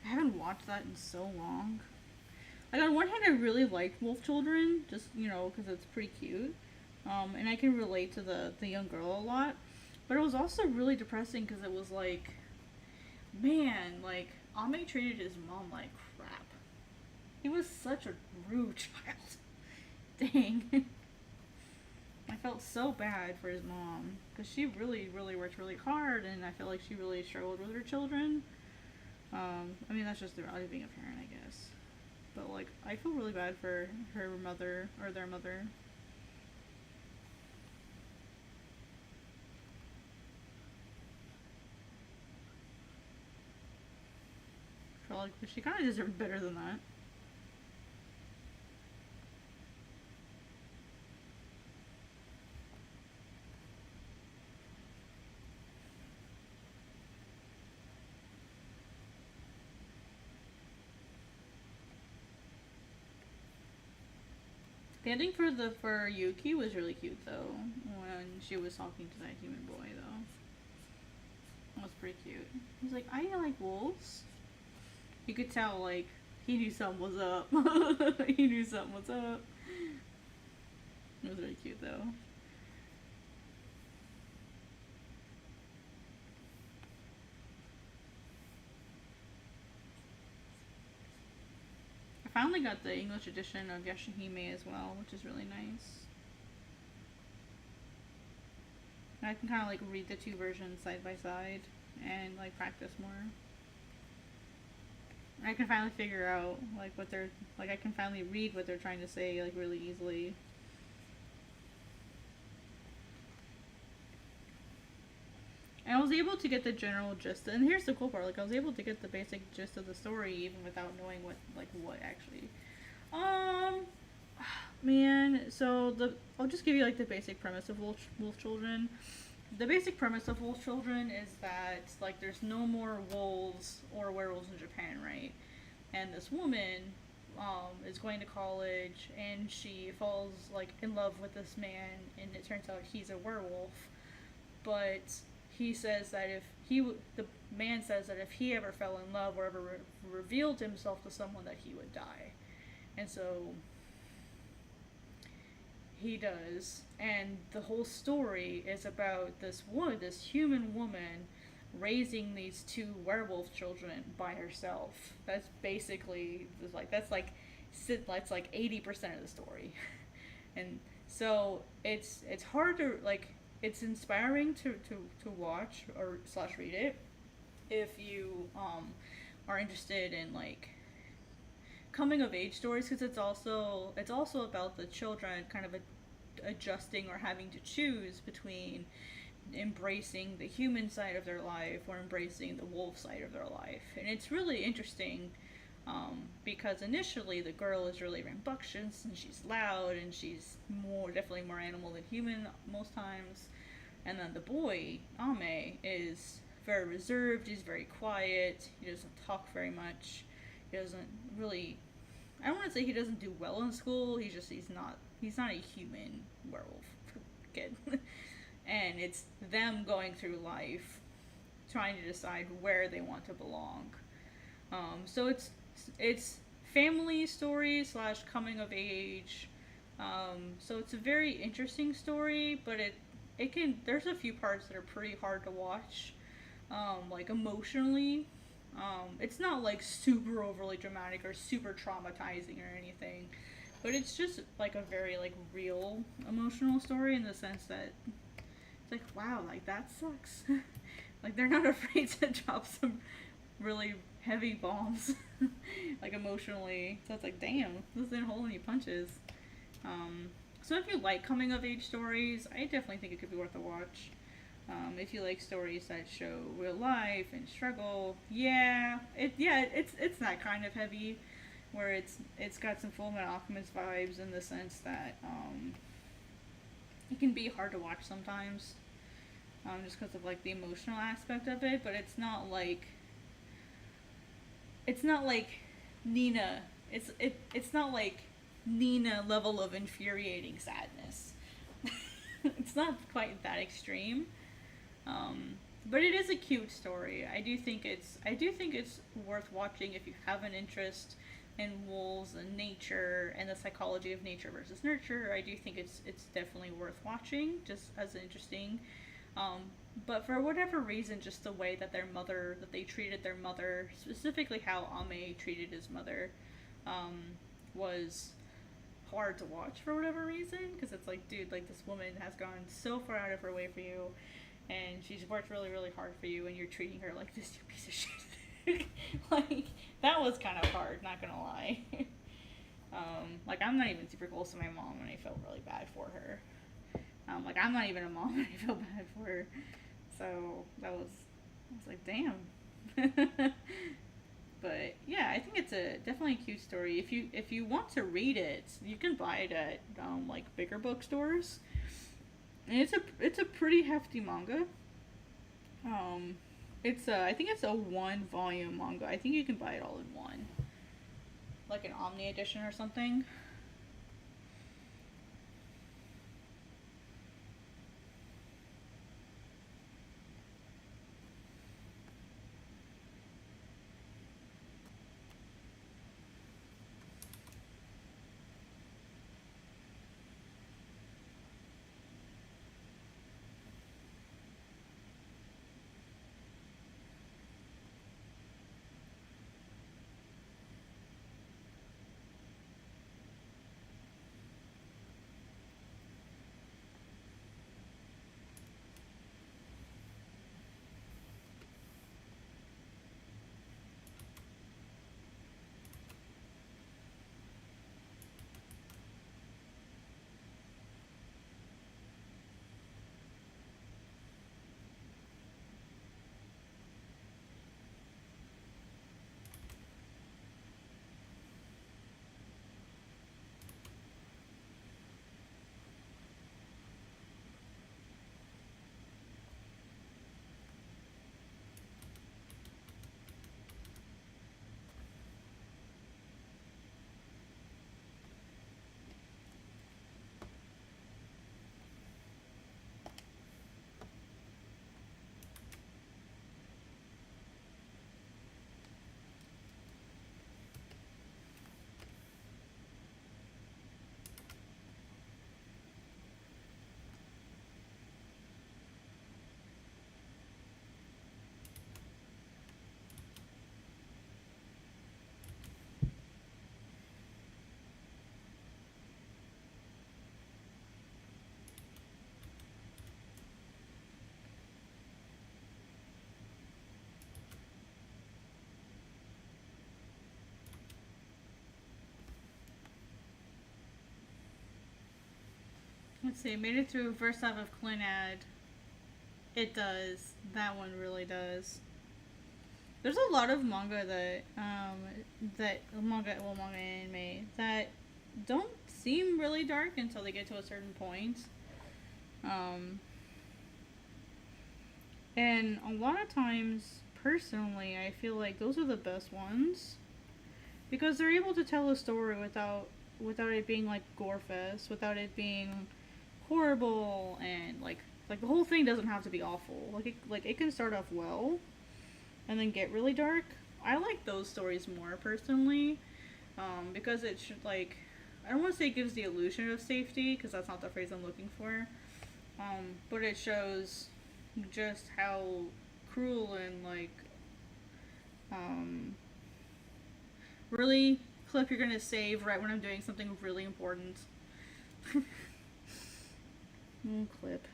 I haven't watched that in so long. Like, on one hand, I really liked Wolf Children, just, you know, because it's pretty cute. And I can relate to the young girl a lot. But it was also really depressing because it was like, man, like, Ame treated his mom like crap. He was such a rude child. Dang. I felt so bad for his mom because she really, really worked really hard, and I felt like she really struggled with her children. I mean, that's just the reality of being a parent, I guess. But, like, I feel really bad for her mother, or their mother. Like, she kind of deserved better than that. The ending for Yuki was really cute though, when she was talking to that human boy though. That was pretty cute. He's like, I like wolves. You could tell, like, he knew something was up. He knew something was up. It was really cute, though. I finally got the English edition of Yashahime as well, which is really nice. And I can kind of, like, read the two versions side by side and, like, practice more. I can finally figure out, like, what they're, like, I can finally read what they're trying to say, like, really easily. And I was able to get the general gist, and here's the cool part, like, I was able to get the basic gist of the story even without knowing what actually. Man, so I'll just give you, like, the basic premise of Wolf Children. The basic premise of Wolf Children is that, like, there's no more wolves or werewolves in Japan, right? And this woman is going to college, and she falls, like, in love with this man, and it turns out he's a werewolf. But he says that the man says that if he ever fell in love or ever revealed himself to someone, that he would die. And so He does, and the whole story is about this human woman, raising these two werewolf children by herself. That's basically that's like 80% of the story, and so it's hard to like. It's inspiring to watch or slash read it if you are interested in like coming of age stories, because it's also about the children kind of adjusting or having to choose between embracing the human side of their life or embracing the wolf side of their life. And it's really interesting, because initially the girl is really rambunctious and she's loud and she's definitely more animal than human most times. And then the boy, Ame, is very reserved, he's very quiet, he doesn't talk very much, he doesn't really, I don't want to say he doesn't do well in school, he's not a human werewolf kid. And it's them going through life trying to decide where they want to belong. So it's family story slash coming of age. So it's a very interesting story, but there's a few parts that are pretty hard to watch, like emotionally. It's not like super overly dramatic or super traumatizing or anything, but it's just like a very like real emotional story in the sense that it's like, wow, like that sucks. Like they're not afraid to drop some really heavy bombs, like emotionally. So it's like, damn, this isn't holding any punches. So if you like coming of age stories, I definitely think it could be worth a watch. If you like stories that show real life and struggle, it's that kind of heavy, where it's got some Fullmetal Alchemist vibes in the sense that it can be hard to watch sometimes, just because of like the emotional aspect of it. But it's not like Nina. It's not like Nina level of infuriating sadness. It's not quite that extreme. But it is a cute story. I do think it's worth watching if you have an interest in wolves and nature and the psychology of nature versus nurture. I do think it's definitely worth watching, just as interesting. But for whatever reason, just the way that they treated their mother, specifically how Ame treated his mother, was hard to watch for whatever reason. Because it's like, dude, like this woman has gone so far out of her way for you, and she's worked really, really hard for you, and you're treating her like this, you piece of shit. Like, that was kind of hard, not gonna lie. Like, I'm not even super close to my mom, and I felt really bad for her. Like, I'm not even a mom, and I feel bad for her. So, I was like, damn. But, yeah, I think it's definitely a cute story. If you want to read it, you can buy it at, like, bigger bookstores. And it's a pretty hefty manga. I think it's a 1-volume manga. I think you can buy it all in one, like an Omni edition or something. Let's see, made it through first half of Clinad. It does. That one really does. There's a lot of manga manga anime that don't seem really dark until they get to a certain point. And a lot of times, personally, I feel like those are the best ones because they're able to tell a story without it being like gorefest, without it being horrible, and like the whole thing doesn't have to be awful. Like it can start off well and then get really dark. I like those stories more personally, because it should like, I don't want to say it gives the illusion of safety because that's not the phrase I'm looking for, but it shows just how cruel and like, really, Clip, you're gonna save right when I'm doing something really important. Clip.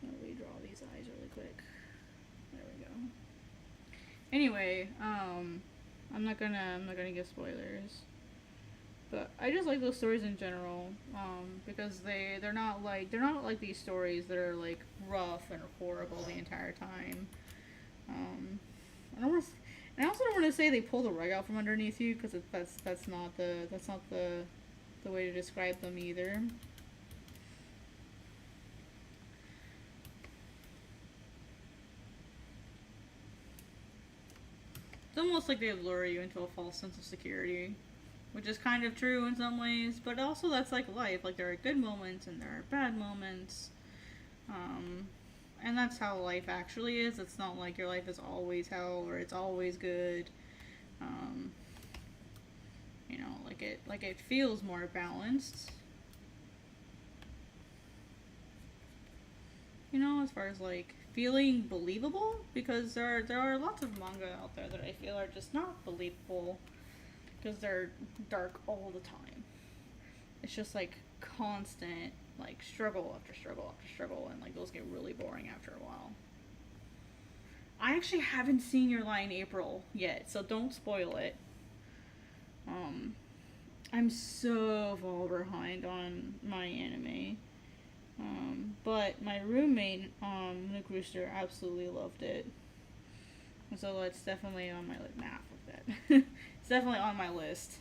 Let me draw these eyes really quick. There we go. Anyway, I'm not gonna give spoilers, but I just like those stories in general, because they're not like these stories that are like rough and horrible the entire time. I don't want to, and I also don't want to say they pull the rug out from underneath you because that's not the way to describe them either. It's almost like they lure you into a false sense of security, which is kind of true in some ways, but also that's like life. Like there are good moments and there are bad moments, and that's how life actually is. It's not like your life is always hell or it's always good. You know, like it feels more balanced. You know, as far as like feeling believable, because there are lots of manga out there that I feel are just not believable because they're dark all the time. It's just like constant like struggle after struggle after struggle, and like those get really boring after a while. I actually haven't seen Your Lie in April yet, so don't spoil it. I'm so far behind on my anime. But my roommate, Nick Rooster, absolutely loved it. So it's definitely on my math with that. It's definitely on my list.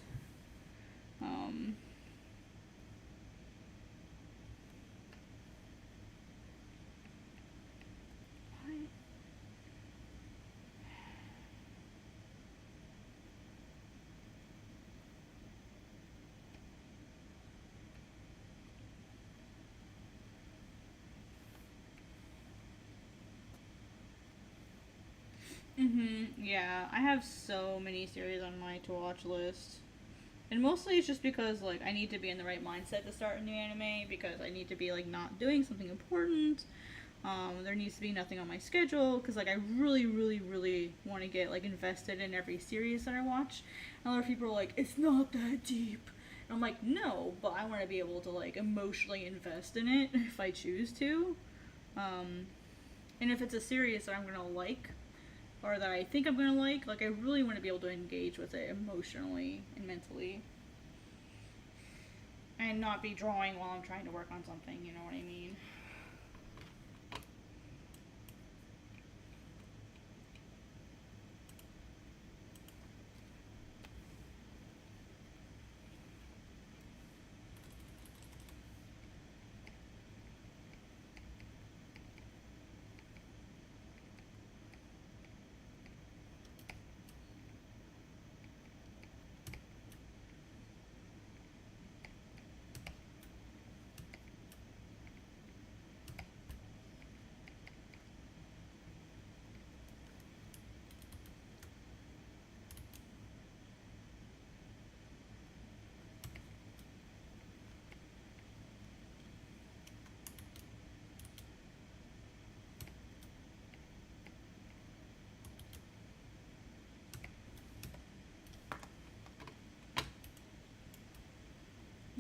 Yeah, I have so many series on my to watch list. And mostly it's just because like I need to be in the right mindset to start a new anime, because I need to be like not doing something important. There needs to be nothing on my schedule because like I really, really, really want to get like invested in every series that I watch. And a lot of people are like, it's not that deep. And I'm like, no, but I want to be able to like emotionally invest in it if I choose to. And if it's a series that I'm gonna like, or that I think I'm gonna like I really want to be able to engage with it emotionally and mentally. And not be drawing while I'm trying to work on something, you know what I mean?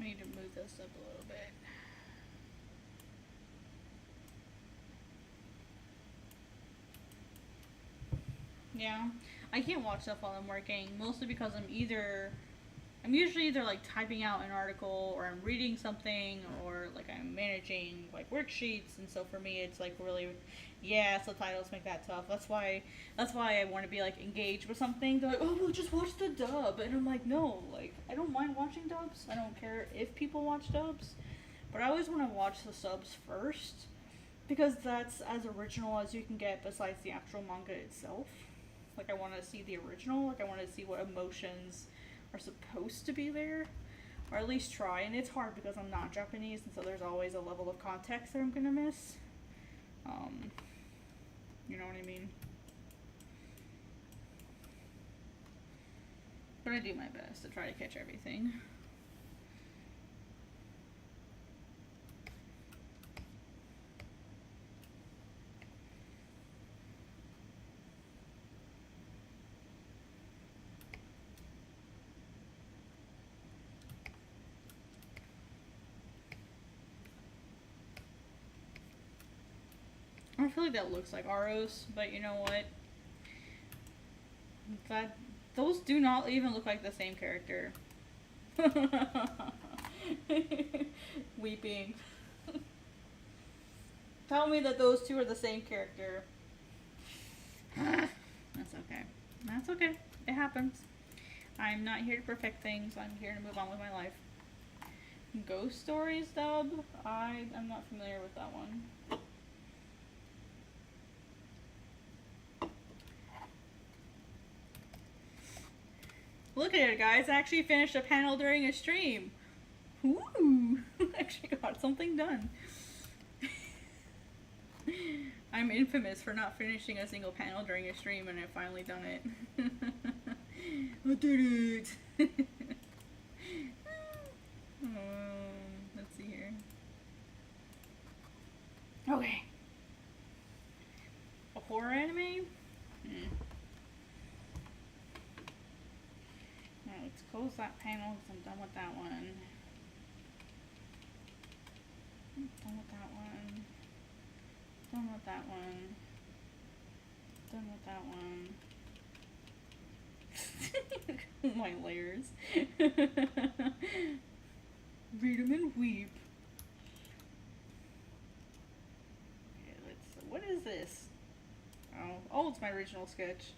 I need to move this up a little bit. Yeah, I can't watch stuff while I'm working, mostly because I'm either I'm usually either like typing out an article or I'm reading something or like I'm managing like worksheets, and so for me it's like really, yeah, subtitles make that tough. That's why I want to be like engaged with something. They're like, oh well, just watch the dub, and I'm like, no, like I don't mind watching dubs. I don't care if people watch dubs, but I always want to watch the subs first because that's as original as you can get besides the actual manga itself. Like I want to see the original. Like I want to see what emotions are supposed to be there, or at least try. And it's hard because I'm not Japanese, and so there's always a level of context that I'm gonna miss. You know what I mean? But I do my best to try to catch everything. I feel like that looks like Aros, but you know what? Those do not even look like the same character. Weeping. Tell me that those two are the same character. That's okay. That's okay. It happens. I'm not here to perfect things. I'm here to move on with my life. Ghost Stories dub? I'm not familiar with that one. Look at it, guys. I actually finished a panel during a stream. Ooh! Actually got something done. I'm infamous for not finishing a single panel during a stream, and I've finally done it. I did it! Let's see here. Okay. A horror anime? Alright, let's close that panel because I'm done with that one. Done with that one. Done with that one. Done with that one. My layers. Read them and weep. Okay, what is this? Oh, it's my original sketch.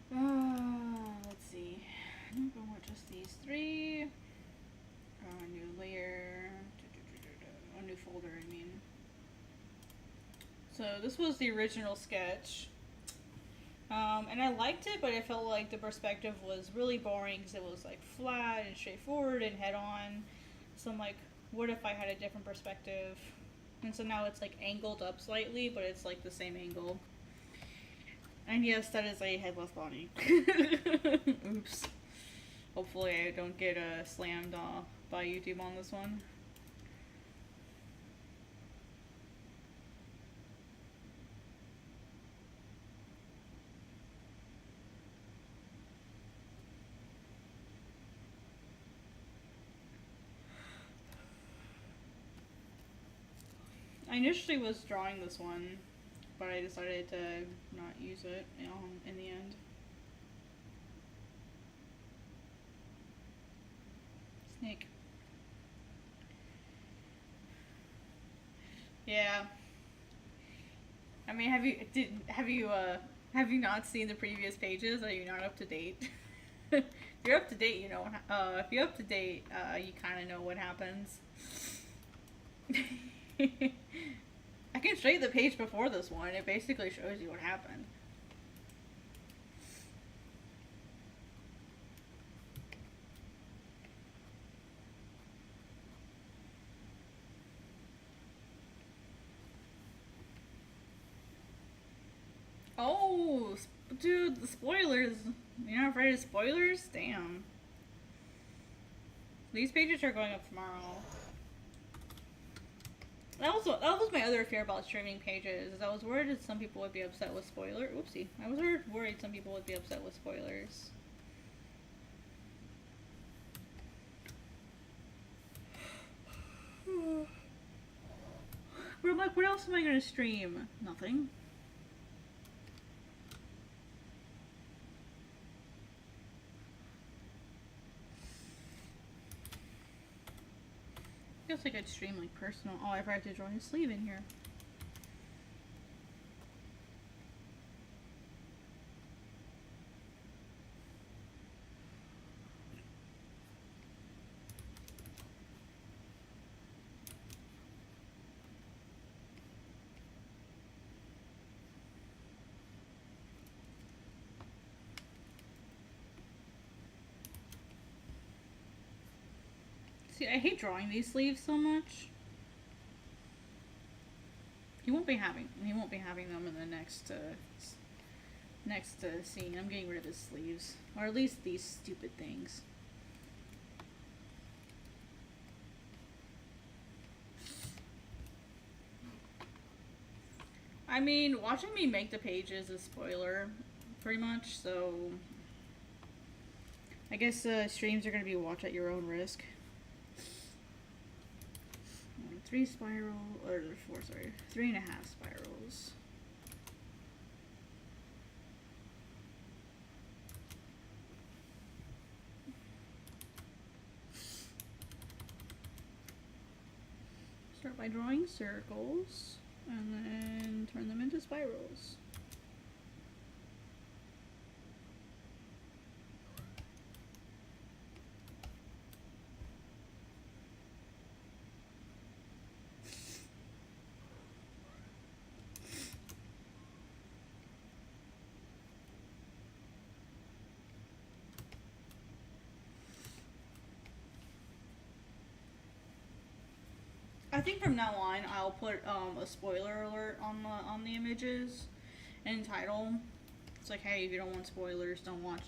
Let's see. I'm going with just these three. A new layer. A new folder, I mean. So this was the original sketch. And I liked it, but I felt like the perspective was really boring because it was like flat and straightforward and head on. So I'm like, what if I had a different perspective? And so now it's like angled up slightly, but it's like the same angle. And yes, that is a headless body. Oops. Hopefully I don't get slammed by YouTube on this one. I initially was drawing this one, but I decided to not use it in the end. Snake. Yeah. I mean, have you not seen the previous pages? Are you not up to date? If you're up to date, you know. If you're up to date, you kind of know what happens. I can show you the page before this one. It basically shows you what happened. Oh, dude, the spoilers. You're not afraid of spoilers? Damn. These pages are going up tomorrow. That was my other fear about streaming pages, is I was worried that some people would be upset with spoilers. Oopsie. I was worried some people would be upset with spoilers. But I'm like, what else am I gonna stream? Nothing. like I'd stream like personal. Oh, I forgot to draw his sleeve in here. See, I hate drawing these sleeves so much. He won't be having them in the next scene. I'm getting rid of his sleeves, or at least these stupid things. I mean, watching me make the pages is a spoiler, pretty much. So I guess streams are gonna be watch at your own risk. 3 spiral, or 4, sorry, 3.5 spirals. Start by drawing circles, and then turn them into spirals. I think from now on I'll put a spoiler alert on the images and title. It's like, hey, if you don't want spoilers, don't watch.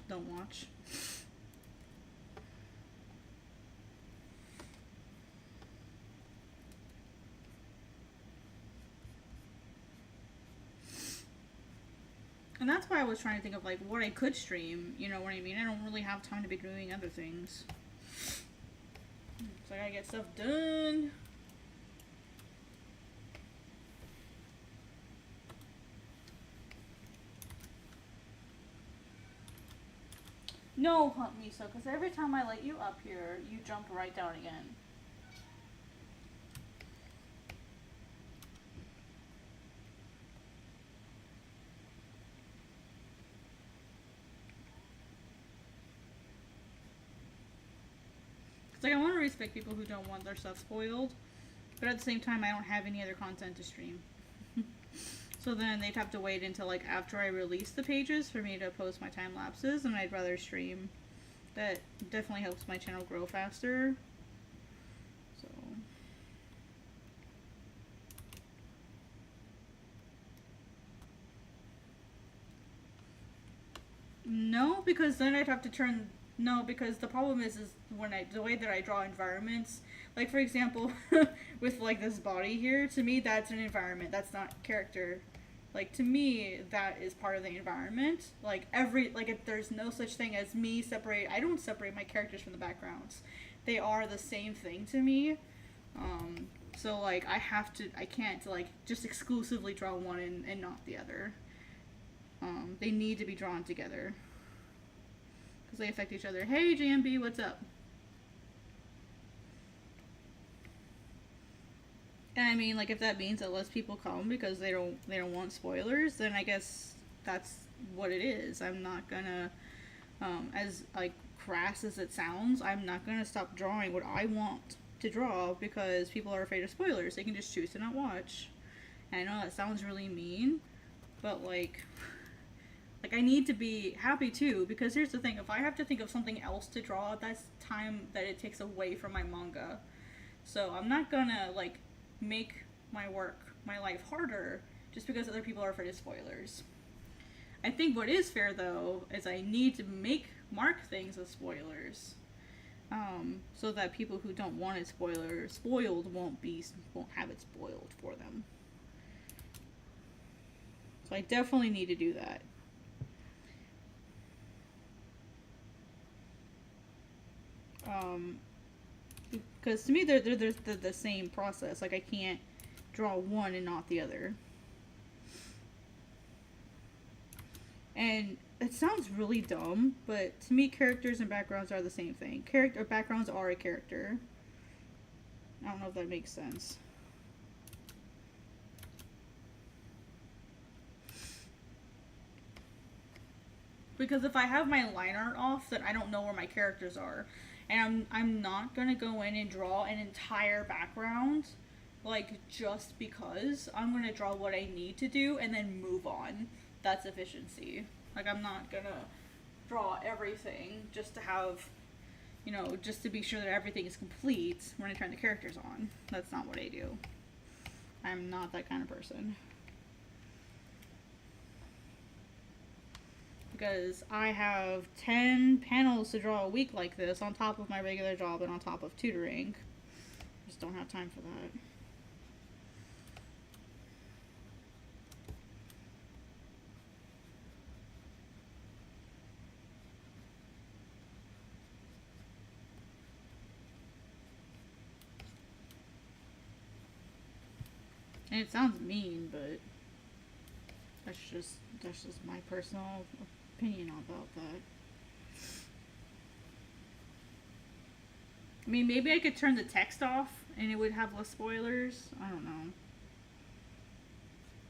And that's why I was trying to think of like what I could stream, you know what I mean? I don't really have time to be doing other things. So I gotta get stuff done. No, Hunt Miso, because every time I let you up here, you jumped right down again. It's like I want to respect people who don't want their stuff spoiled, but at the same time, I don't have any other content to stream. So then they'd have to wait until like after I release the pages for me to post my time lapses, and I'd rather stream. That definitely helps my channel grow faster. So no, because then I'd have to turn. No, because the problem is when the way that I draw environments, like for example, with like this body here, to me that's an environment. That's not character. Like to me, that is part of the environment. Like if there's no such thing as me separate. I don't separate my characters from the backgrounds. They are the same thing to me. So like I can't like just exclusively draw one and not the other. They need to be drawn together. Because they affect each other. Hey, JMB, what's up? And I mean, like, if that means that less people come because they don't want spoilers, then I guess that's what it is. I'm not gonna, as like crass as it sounds, I'm not gonna stop drawing what I want to draw because people are afraid of spoilers. They can just choose to not watch. And I know that sounds really mean, but like I need to be happy too, because here's the thing, if I have to think of something else to draw, that's time that it takes away from my manga. So I'm not gonna like make my life harder just because other people are afraid of spoilers. I think what is fair though is I need to mark things as spoilers, so that people who don't want it spoiled won't have it spoiled for them. So I definitely need to do that. Because to me they're the same process. Like I can't draw one and not the other. And it sounds really dumb, but to me characters and backgrounds are the same thing. Backgrounds are a character. I don't know if that makes sense. Because if I have my line art off, then I don't know where my characters are. And I'm not gonna go in and draw an entire background, like, just because. I'm gonna draw what I need to do and then move on. That's efficiency. Like, I'm not gonna draw everything just to have, you know, just to be sure that everything is complete when I turn the characters on. That's not what I do. I'm not that kind of person. Because I have 10 panels to draw a week like this on top of my regular job and on top of tutoring. Just don't have time for that. And it sounds mean, but that's just my personal opinion about that. I mean, maybe I could turn the text off and it would have less spoilers. I don't know.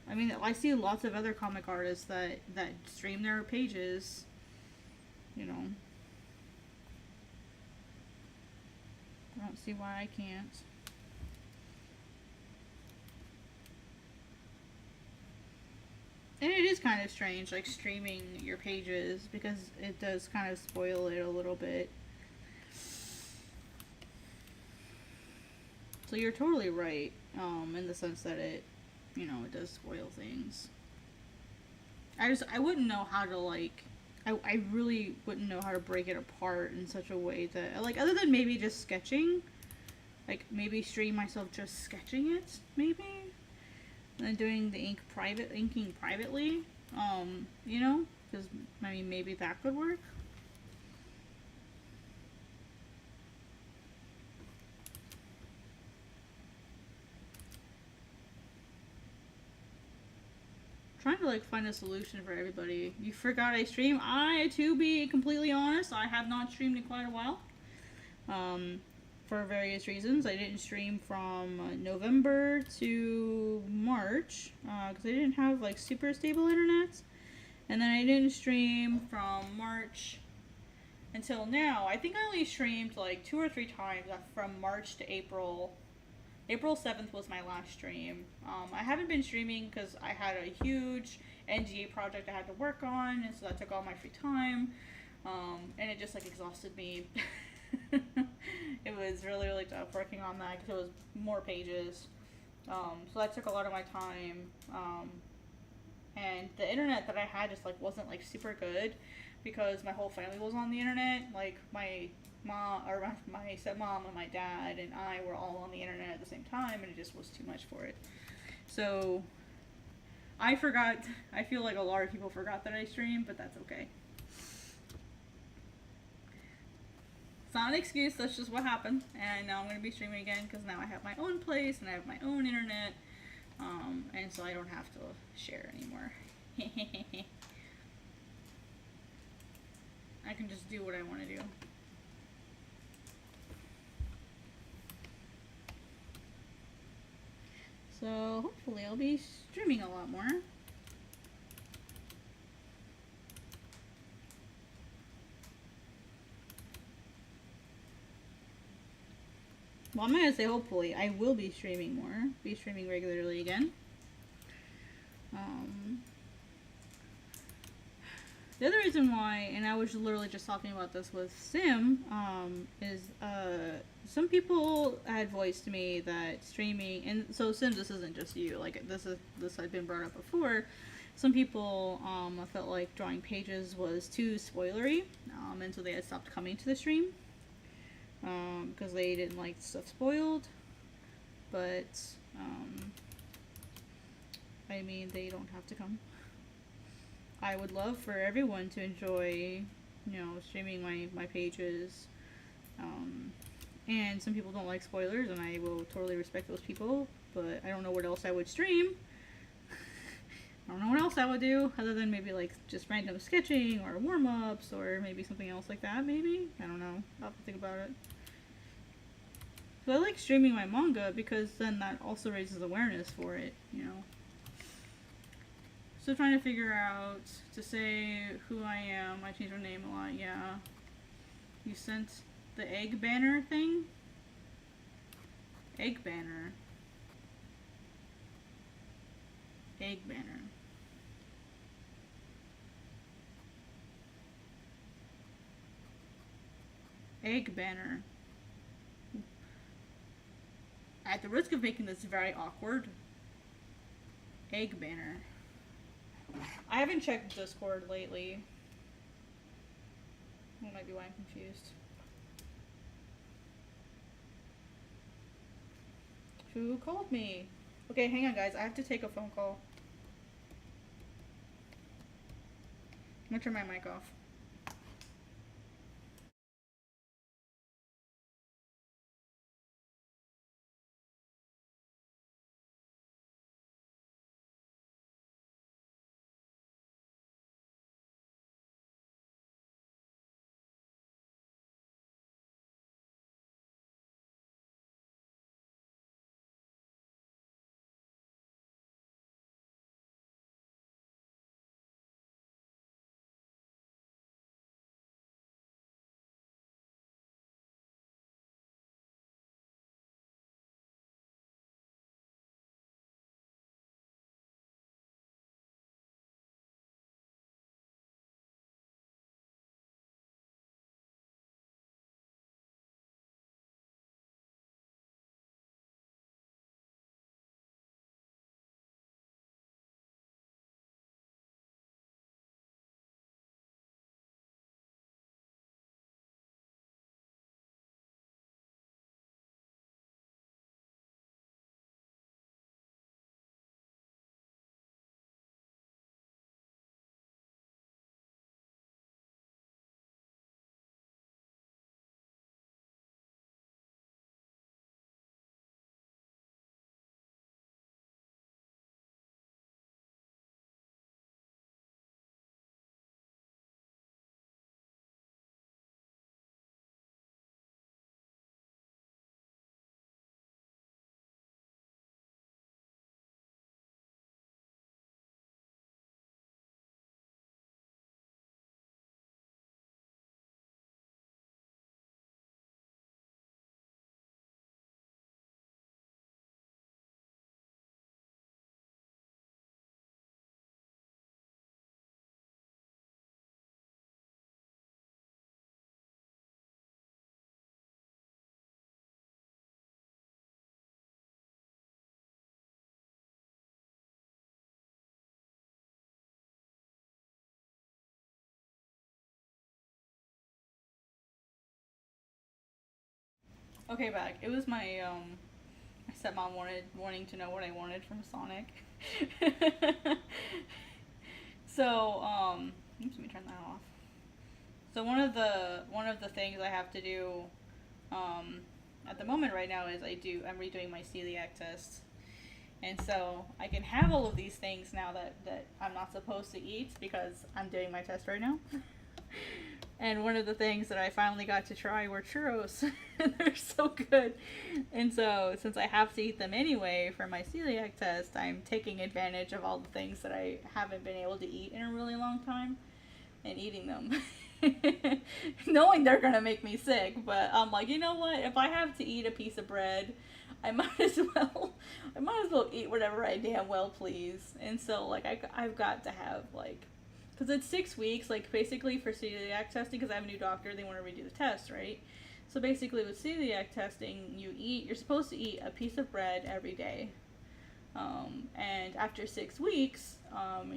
I mean, I see lots of other comic artists that stream their pages, you know. I don't see why I can't. And it is kind of strange, like, streaming your pages, because it does kind of spoil it a little bit. So you're totally right, in the sense that it, you know, it does spoil things. I wouldn't know how to, like, I really wouldn't know how to break it apart in such a way that, like, other than maybe just sketching, like, maybe stream myself just sketching it, maybe? And then doing the inking privately, you know, because, I mean, maybe that could work. Trying to, like, find a solution for everybody. You forgot I stream. To be completely honest, I have not streamed in quite a while. For various reasons. I didn't stream from November to March, because I didn't have, like, super stable internet. And then I didn't stream from March until now. I think I only streamed, like, 2 or 3 times from March to April. April 7th was my last stream. I haven't been streaming because I had a huge NGA project I had to work on, and so that took all my free time, and it just, like, exhausted me. It was really, really tough working on that because it was more pages, so that took a lot of my time, and the internet that I had just, like, wasn't, like, super good because my whole family was on the internet. Like, my mom, or my stepmom and my dad and I were all on the internet at the same time, and it just was too much for it. So I feel like a lot of people forgot that I streamed, but that's okay. It's not an excuse, that's just what happened, and now I'm going to be streaming again because now I have my own place and I have my own internet, and so I don't have to share anymore. I can just do what I want to do. So hopefully I'll be streaming a lot more. Well, I'm not gonna say hopefully. I will be streaming more. Be streaming regularly again. The other reason why, and I was literally just talking about this with Sim, is some people had voiced to me that streaming, and so Sim, this isn't just you. Like, this had been brought up before. Some people felt like drawing pages was too spoilery, and so they had stopped coming to the stream. Because they didn't like stuff spoiled, but, I mean, they don't have to come. I would love for everyone to enjoy, you know, streaming my pages, and some people don't like spoilers, and I will totally respect those people, but I don't know what else I would stream. I don't know what else I would do, other than maybe, like, just random sketching, or warm-ups, or maybe something else like that, maybe? I don't know. I'll have to think about it. So I like streaming my manga because then that also raises awareness for it, you know. Still trying to figure out to say who I am. I change my name a lot, yeah. You sent the egg banner thing? Egg banner. Egg banner. Egg banner. At the risk of making this very awkward, egg banner. I haven't checked Discord lately. That might be why I'm confused. Who called me? Okay, hang on, guys. I have to take a phone call. I'm gonna turn my mic off. Okay, back. It was my stepmom wanting to know what I wanted from Sonic. So, oops, let me turn that off. So one of the things I have to do at the moment right now is I'm redoing my celiac test. And so I can have all of these things now that I'm not supposed to eat because I'm doing my test right now. And one of the things that I finally got to try were churros. And they're so good. And so since I have to eat them anyway for my celiac test, I'm taking advantage of all the things that I haven't been able to eat in a really long time and eating them. Knowing they're gonna make me sick, but I'm like, you know what? If I have to eat a piece of bread, I might as well eat whatever I damn well please. And so like I've got to have like, because it's 6 weeks, like basically for celiac testing, because I have a new doctor, they want to redo the test, right? So basically with celiac testing, you're supposed to eat a piece of bread every day. And after 6 weeks,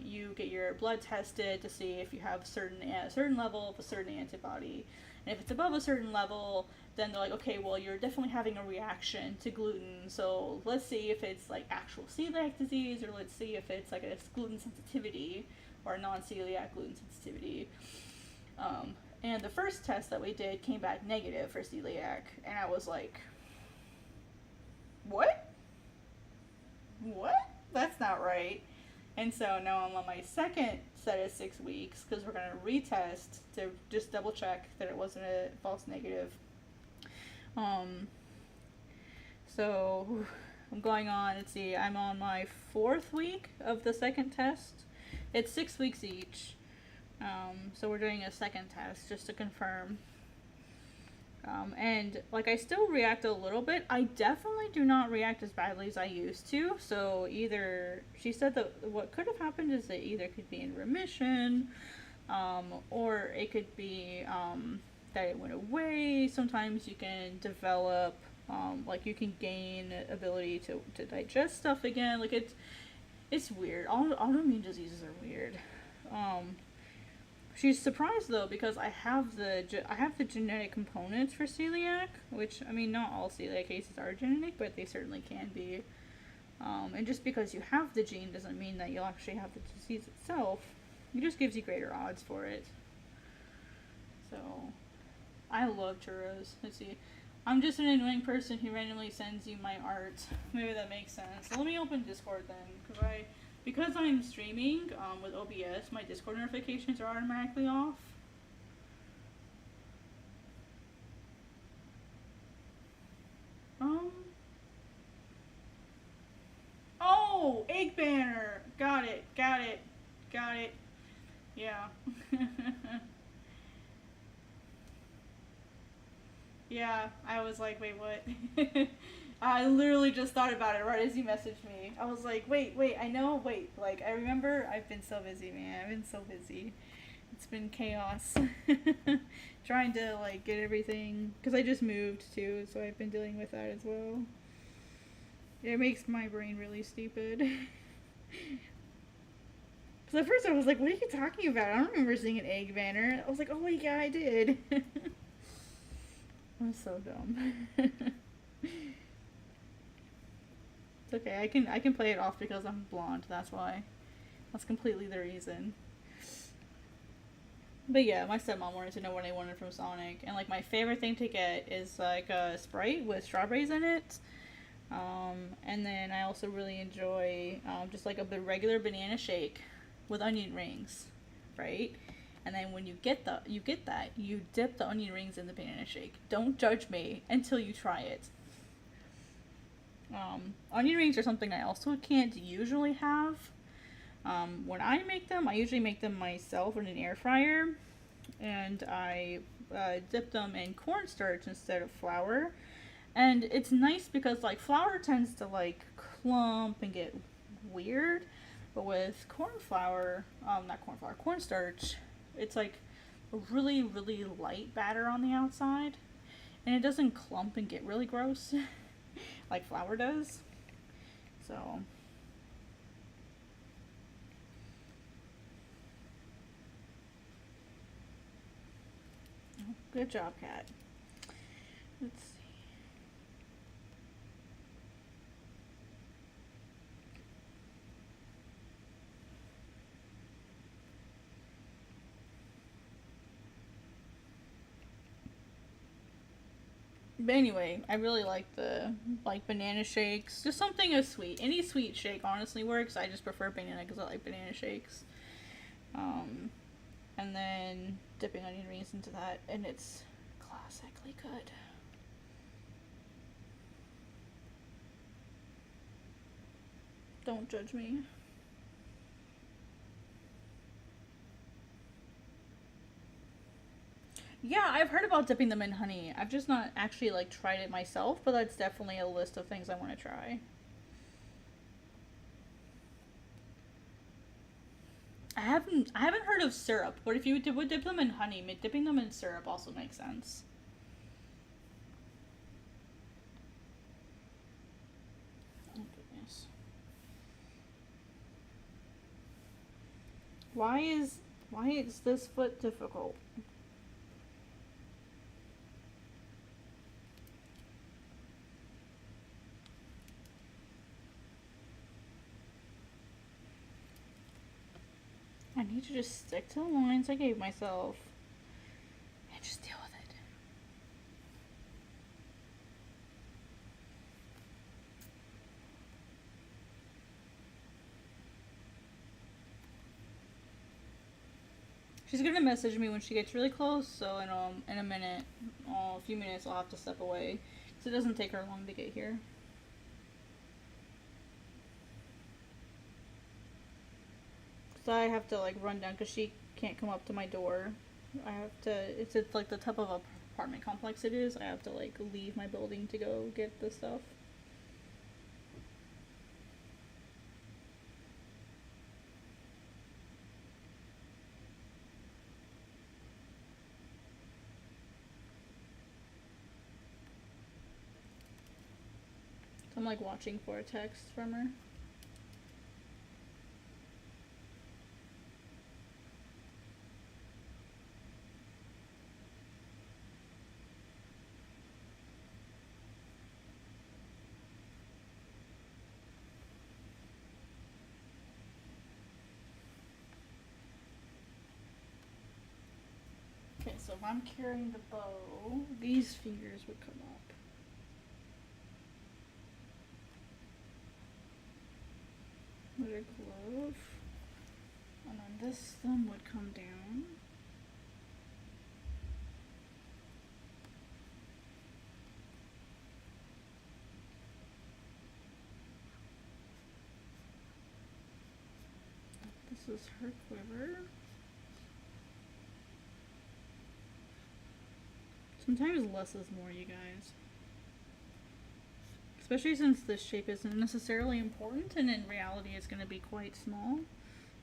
you get your blood tested to see if you have a certain level of a certain antibody. And if it's above a certain level, then they're like, okay, well, you're definitely having a reaction to gluten. So let's see if it's like actual celiac disease, or let's see if it's like a gluten sensitivity or non-celiac gluten sensitivity. And the first test that we did came back negative for celiac, and I was like, what? That's not right. And so now I'm on my second set of 6 weeks because we're going to retest to just double check that it wasn't a false negative. So I'm going on, let's see, I'm on my 4th week of the second test. It's 6 weeks each. So we're doing a second test just to confirm. And like I still react a little bit. I definitely do not react as badly as I used to. So either she said that what could have happened is it either could be in remission, or it could be that it went away. Sometimes you can develop, like you can gain ability to digest stuff again. Like it's weird. Autoimmune diseases are weird. She's surprised though because I have the genetic components for celiac, which I mean not all celiac cases are genetic, but they certainly can be. And just because you have the gene doesn't mean that you'll actually have the disease itself. It just gives you greater odds for it. So, I love churros. Let's see. I'm just an annoying person who randomly sends you my art. Maybe that makes sense. So let me open Discord then, because I'm streaming with OBS, my Discord notifications are automatically off. Oh, egg banner. Got it. Yeah. Yeah, I was like, wait, what? I literally just thought about it right as you messaged me. I was like, wait, I know, like, I remember I've been so busy, man. I've been so busy. It's been chaos. Trying to, like, get everything, because I just moved, too, so I've been dealing with that as well. It makes my brain really stupid. Because at first I was like, what are you talking about? I don't remember seeing an egg banner. I was like, oh, yeah, I did. I'm so dumb. It's okay. I can play it off because I'm blonde. That's why. That's completely the reason. But yeah, my stepmom wanted to know what I wanted from Sonic, and like my favorite thing to get is like a Sprite with strawberries in it. And then I also really enjoy just like a regular banana shake with onion rings, right? And then when you get that, you dip the onion rings in the banana shake. Don't judge me until you try it. Onion rings are something I also can't usually have. When I make them, I usually make them myself in an air fryer. And I dip them in cornstarch instead of flour. And it's nice because like flour tends to like clump and get weird. But with cornstarch, it's like a really, really light batter on the outside. And it doesn't clump and get really gross like flour does. So. Oh, good job, Kat. Let's see. But anyway, I really like the banana shakes. Just something as sweet. Any sweet shake honestly works. I just prefer banana because I like banana shakes. And then dipping onion rings into that, and it's classically good. Don't judge me. Yeah, I've heard about dipping them in honey. I've just not actually like tried it myself, but that's definitely a list of things I want to try. I haven't heard of syrup, but if you would dip them in honey, dipping them in syrup also makes sense. Oh goodness. Why is this foot difficult? I need to just stick to the lines I gave myself and just deal with it. She's gonna message me when she gets really close, so in a minute, a few minutes, I'll have to step away. So it doesn't take her long to get here. So I have to like run down because she can't come up to my door. I have to. It's like the type of apartment complex it is. I have to like leave my building to go get the stuff. So I'm like watching for a text from her. Okay, so if I'm carrying the bow, these fingers would come up. With a glove. And then this thumb would come down. This is her quiver. Sometimes less is more, you guys. Especially since this shape isn't necessarily important, and in reality it's going to be quite small.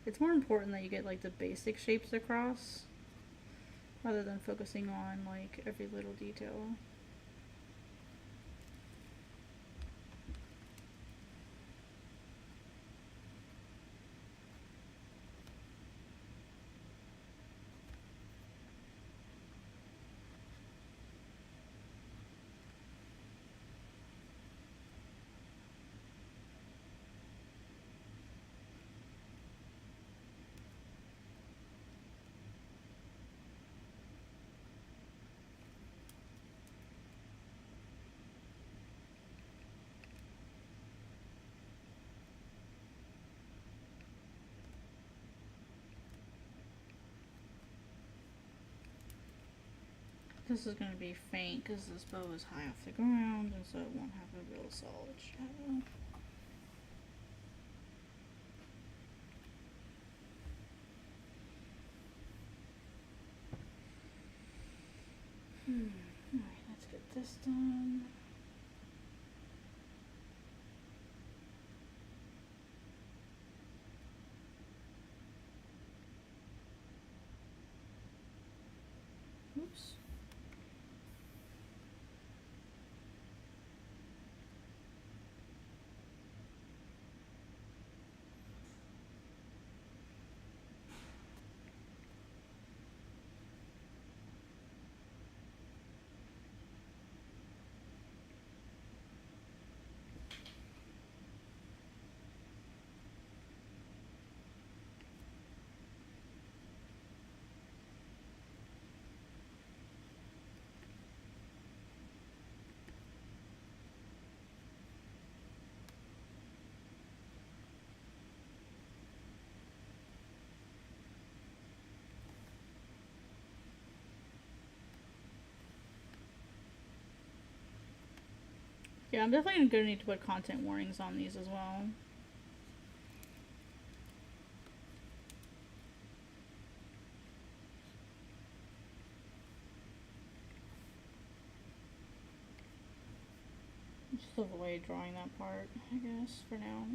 It's more important that you get like the basic shapes across, rather than focusing on like every little detail. This is going to be faint because this bow is high off the ground, and so it won't have a real solid shadow. Alright, let's get this done. Oops. Yeah, I'm definitely going to need to put content warnings on these as well. Just avoid drawing that part, I guess, for now.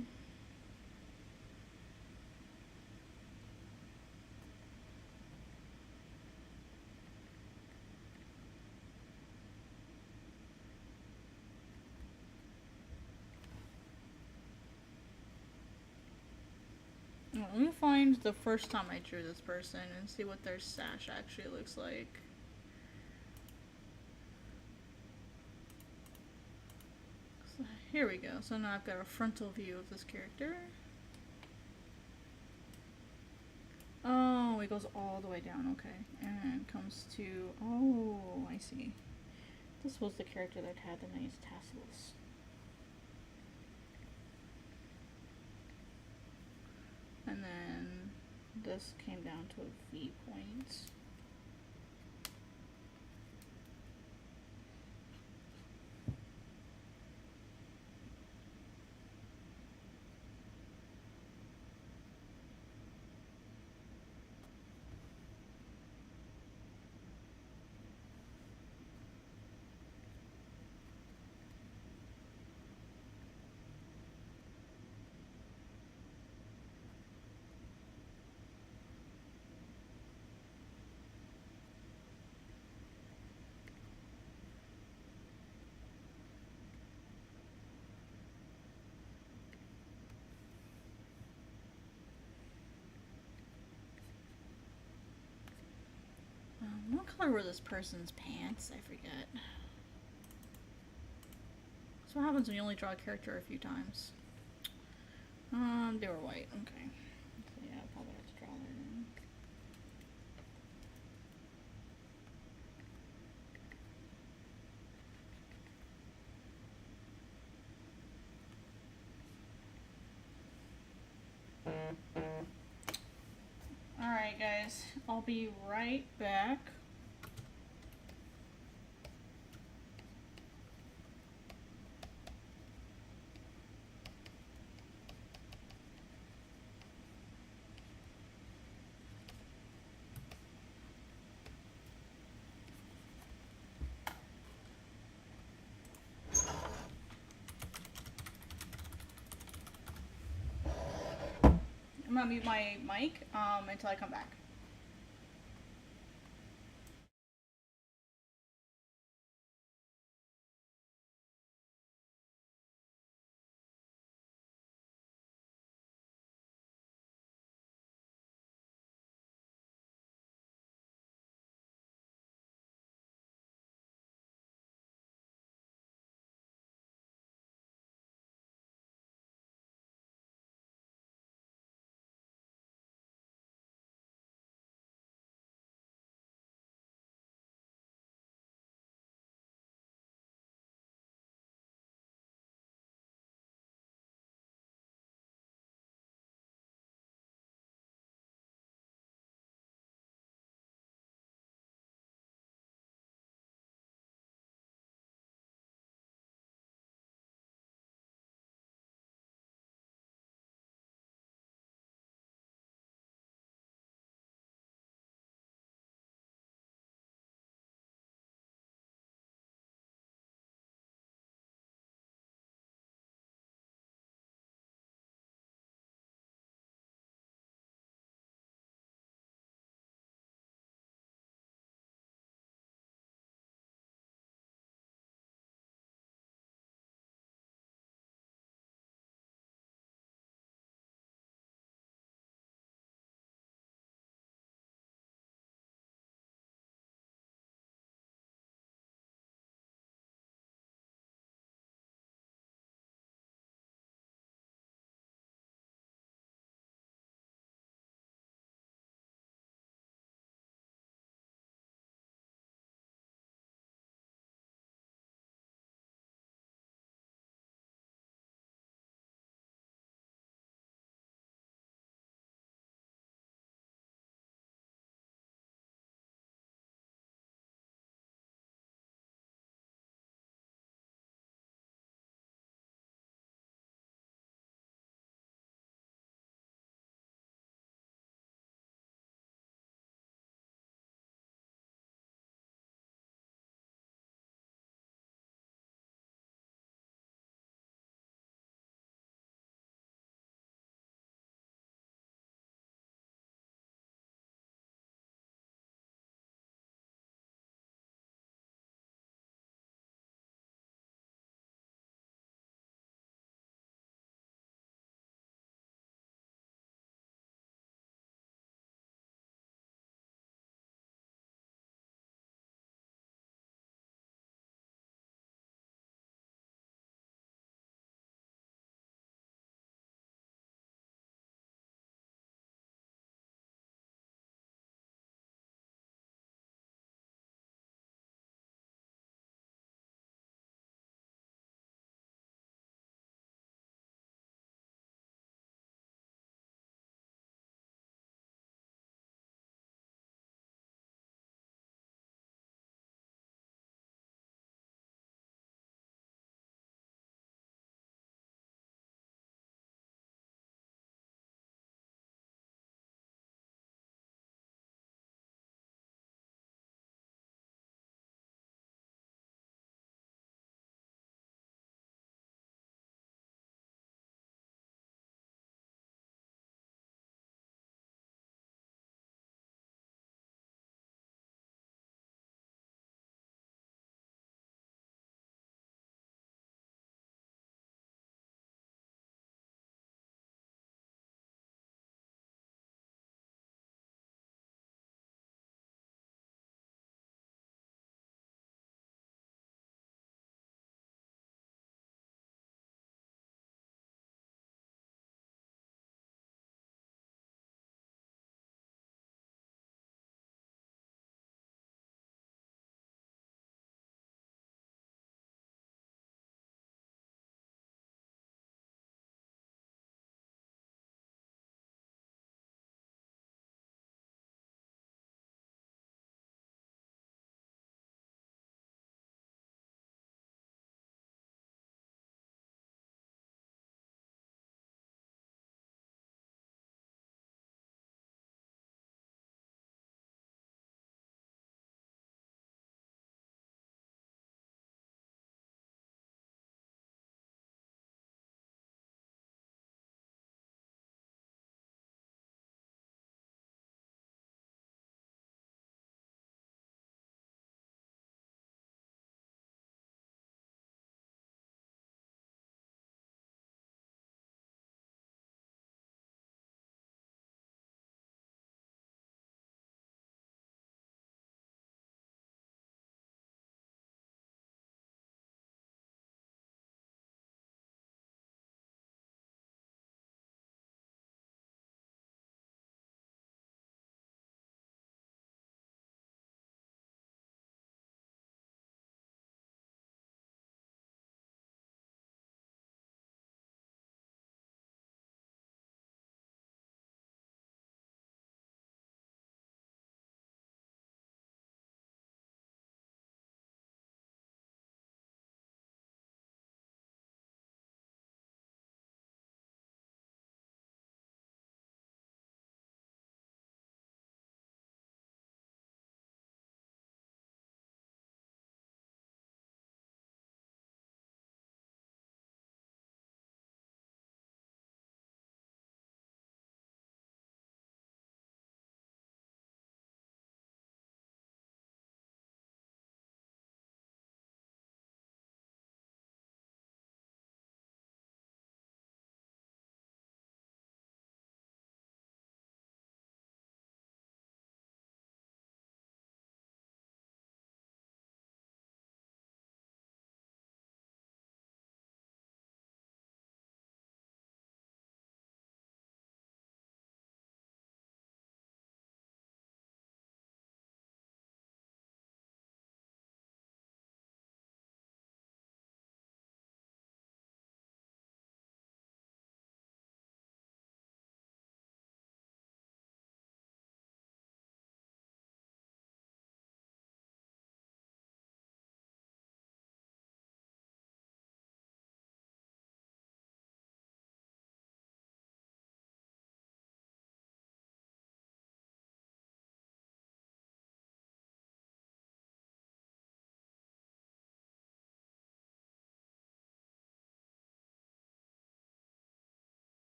Let me find the first time I drew this person and see what their sash actually looks like. So here we go. So now I've got a frontal view of this character. Oh, it goes all the way down, okay. And comes to, oh, I see. This was the character that had the nice tassels. And then this came down to a V point. color were this person's pants? I forget. That's what happens when you only draw a character a few times. They were white. Okay. So yeah, I'll probably have to draw their name. Alright guys, I'll be right back. I'm gonna mute my mic until I come back.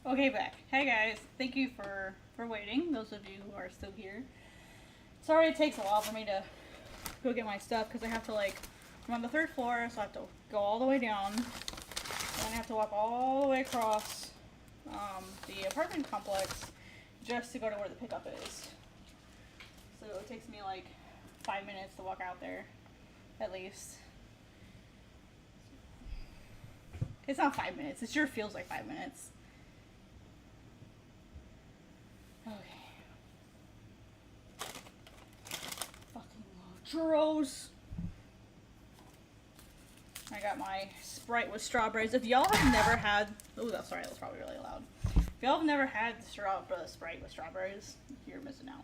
Okay, back. Hey guys, thank you for waiting. Those of you who are still here. Sorry it takes a while for me to go get my stuff because I have to like. I'm on the third floor, so I have to go all the way down, and I have to walk all the way across the apartment complex just to go to where the pickup is. So it takes me like 5 minutes to walk out there, at least. It's not 5 minutes. It sure feels like 5 minutes. Okay. Fucking love churros. I got my Sprite with strawberries. If y'all have never had... Oh, that's sorry. That was probably really loud. If y'all have never had the Sprite with strawberries, you're missing out.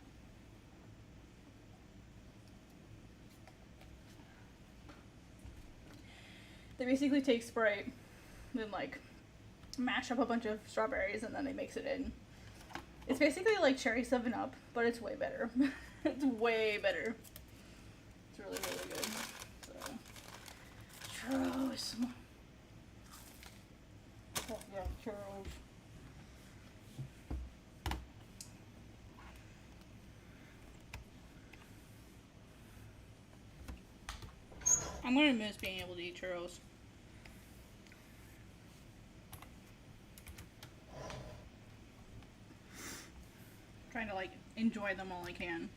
They basically take Sprite, then like mash up a bunch of strawberries, and then they mix it in. It's basically like cherry 7-Up, but it's way better. It's way better. It's really, really good. So, churros. Oh, yeah, churros. I'm gonna miss being able to eat churros. Trying to like enjoy them while I can.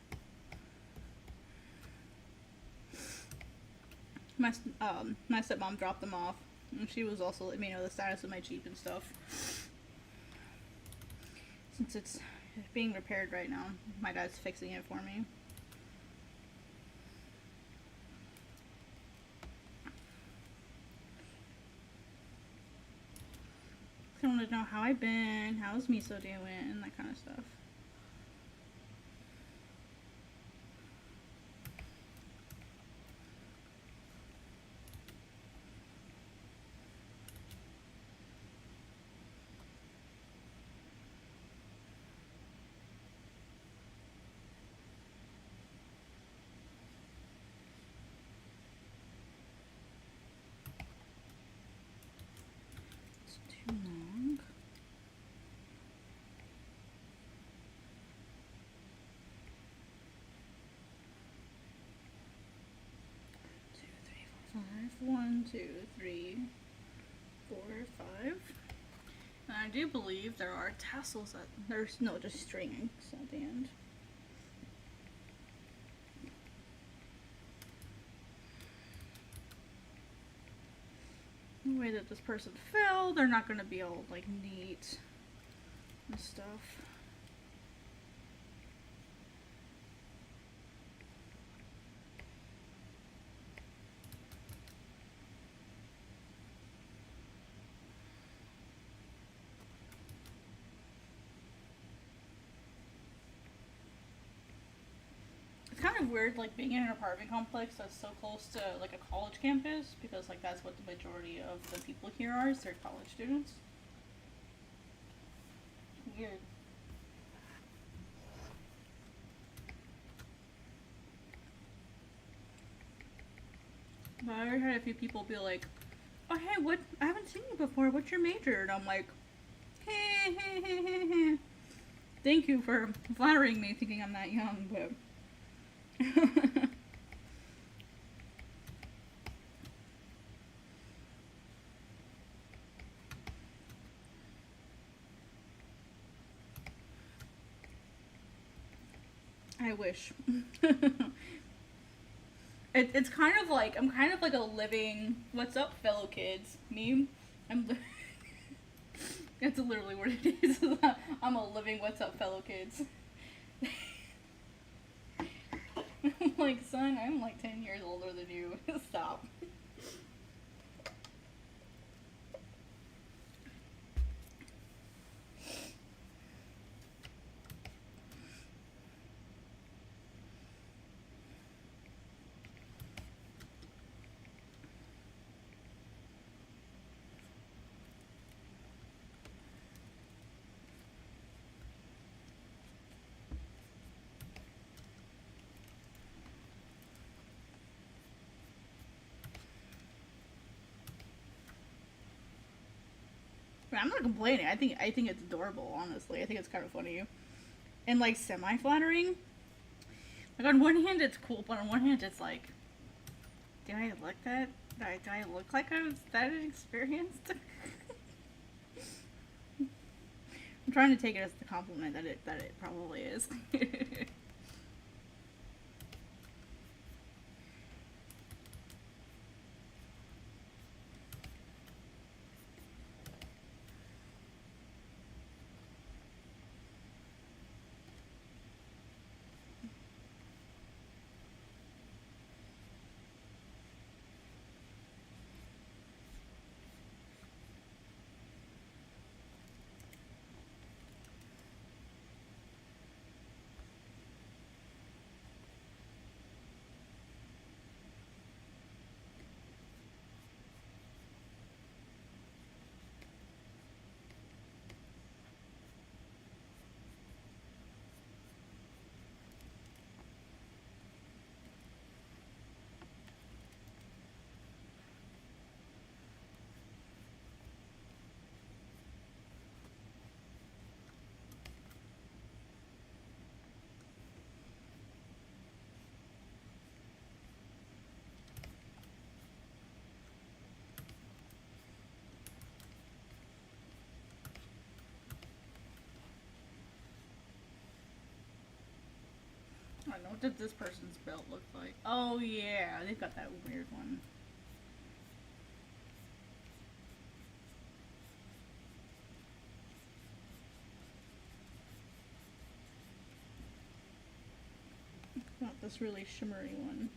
My stepmom dropped them off, and she was also letting me know the status of my Jeep and stuff. Since it's being repaired right now, my dad's fixing it for me. I want to know how I've been, how's Miso doing, and that kind of stuff. It's too long. One, two, three, four, five. And I do believe there are tassels at there's no just strings at the end. The way that this person fell, they're not gonna be all like neat and stuff. Kind of weird like being in an apartment complex that's so close to like a college campus, because like that's what the majority of the people here are, is they're college students. Weird. But I already had a few people be like, oh hey, what, I haven't seen you before, what's your major? And I'm like, hey, hey, hey, hey, hey. Thank you for flattering me thinking I'm that young, but I wish. It's kind of like, I'm kind of like a living, what's up fellow kids meme. That's literally what it is. I'm a living what's up fellow kids. I'm like, son, I'm like 10 years older than you. Stop. I'm not complaining. I think it's adorable, honestly. I think it's kind of funny. And like semi-flattering. Like on one hand it's cool, but on one hand it's like, do I look that? Do I look like I was that inexperienced? I'm trying to take it as the compliment that it probably is. I don't know, what did this person's belt look like? Oh yeah, they've got that weird one. Not this really shimmery one.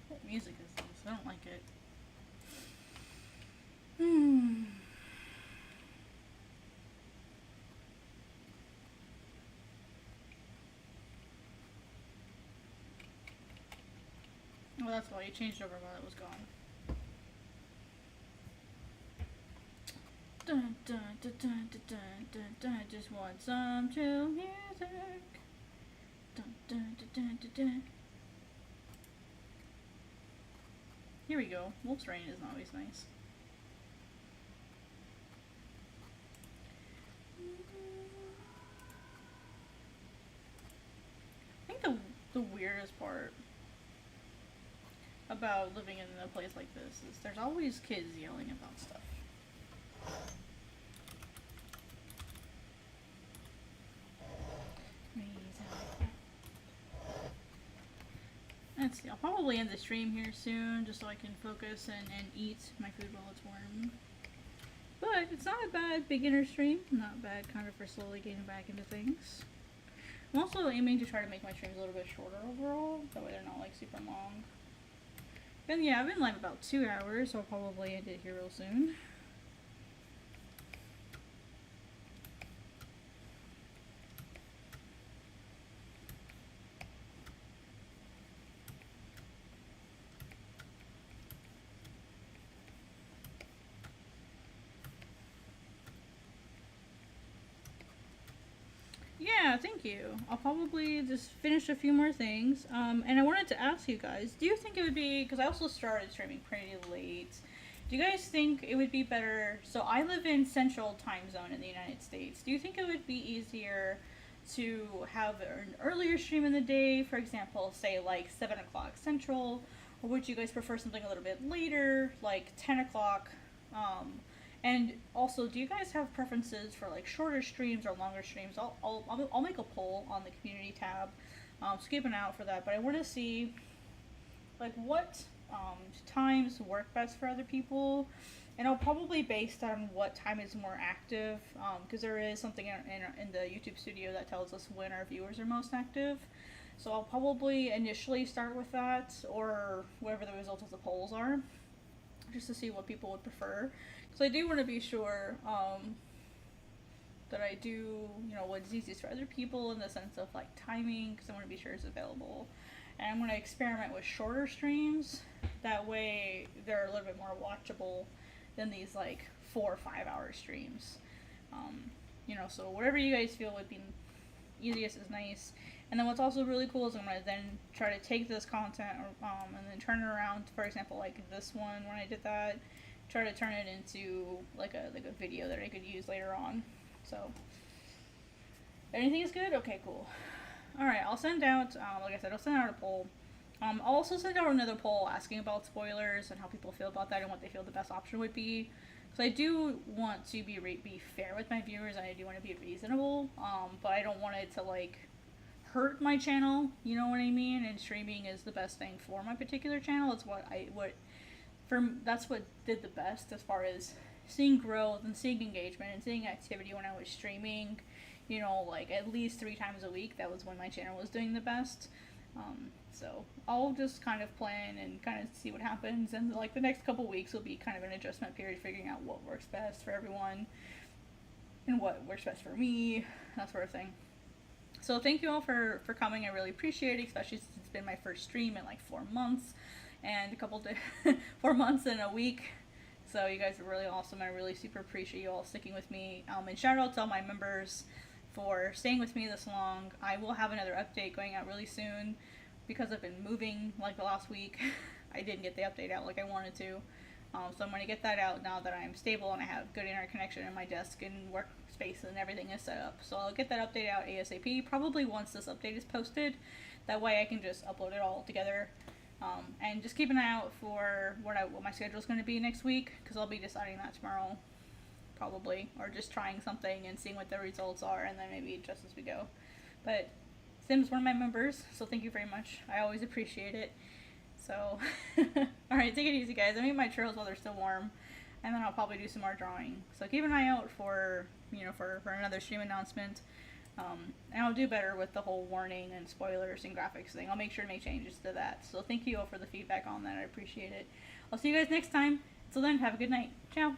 What music is this? I don't like it. Well, that's why you changed over while it was gone. Dun, dun, dun, dun, dun, dun, dun, dun. I just want some chill music. Dun, dun, dun, dun, dun, dun. Here we go. Wolf's Rain is always nice. the weirdest part about living in a place like this is there's always kids yelling about stuff. Let's see, I'll probably end the stream here soon just so I can focus and eat my food while it's warm. But it's not a bad beginner stream, not bad kind of for slowly getting back into things. I'm also aiming to try to make my streams a little bit shorter overall, that way they're not like super long. And yeah, I've been live about 2 hours, so I'll probably end it here real soon. Yeah, thank you. I'll probably just finish a few more things. And I wanted to ask you guys, do you think it would be, because I also started streaming pretty late, do you guys think it would be better, so I live in Central Time Zone in the United States, do you think it would be easier to have an earlier stream in the day, for example, say like 7 o'clock Central, or would you guys prefer something a little bit later, like 10 o'clock? And also, do you guys have preferences for like shorter streams or longer streams? I'll make a poll on the community tab, so keep an eye out for that. But I want to see like what times work best for other people, and I'll probably base that on what time is more active, because there is something in the YouTube studio that tells us when our viewers are most active. So I'll probably initially start with that, or whatever the results of the polls are, just to see what people would prefer. So I do want to be sure that I do, what's easiest for other people in the sense of like timing, because I want to be sure it's available. And I'm going to experiment with shorter streams. That way they're a little bit more watchable than these like 4 or 5 hour streams. So whatever you guys feel would be easiest is nice. And then what's also really cool is I'm going to then try to take this content and then turn it around. For example, like this one, when I did that, try to turn it into like a video that I could use later on. So anything is good? Okay, cool. Alright, I'll send out, like I said, I'll send out a poll. I'll also send out another poll asking about spoilers and how people feel about that and what they feel the best option would be. Because I do want to be fair with my viewers, and I do want to be reasonable, but I don't want it to like hurt my channel, you know what I mean? And streaming is the best thing for my particular channel. It's that's what did the best as far as seeing growth and seeing engagement and seeing activity when I was streaming, like at least 3 times a week. That was when my channel was doing the best. So I'll just kind of plan and kind of see what happens, and like the next couple weeks will be kind of an adjustment period, figuring out what works best for everyone and what works best for me, that sort of thing. So thank you all for coming. I really appreciate it, especially since it's been my first stream in like 4 months and 4 months and a week. So you guys are really awesome. I really super appreciate you all sticking with me. And shout out to all my members for staying with me this long. I will have another update going out really soon because I've been moving like the last week. I didn't get the update out like I wanted to. So I'm going to get that out now that I'm stable and I have good internet connection in my desk and workspace and everything is set up. So I'll get that update out ASAP, probably once this update is posted. That way I can just upload it all together. And just keep an eye out for what my schedule is going to be next week, because I'll be deciding that tomorrow, probably, or just trying something and seeing what the results are, and then maybe adjust as we go. But Sim's one of my members, so thank you very much. I always appreciate it. So, alright, take it easy, guys. I'm eating my churros while they're still warm, and then I'll probably do some more drawing. So keep an eye out for another stream announcement. And I'll do better with the whole warning and spoilers and graphics thing. I'll make sure to make changes to that. So thank you all for the feedback on that. I appreciate it. I'll see you guys next time. Until then, have a good night. Ciao.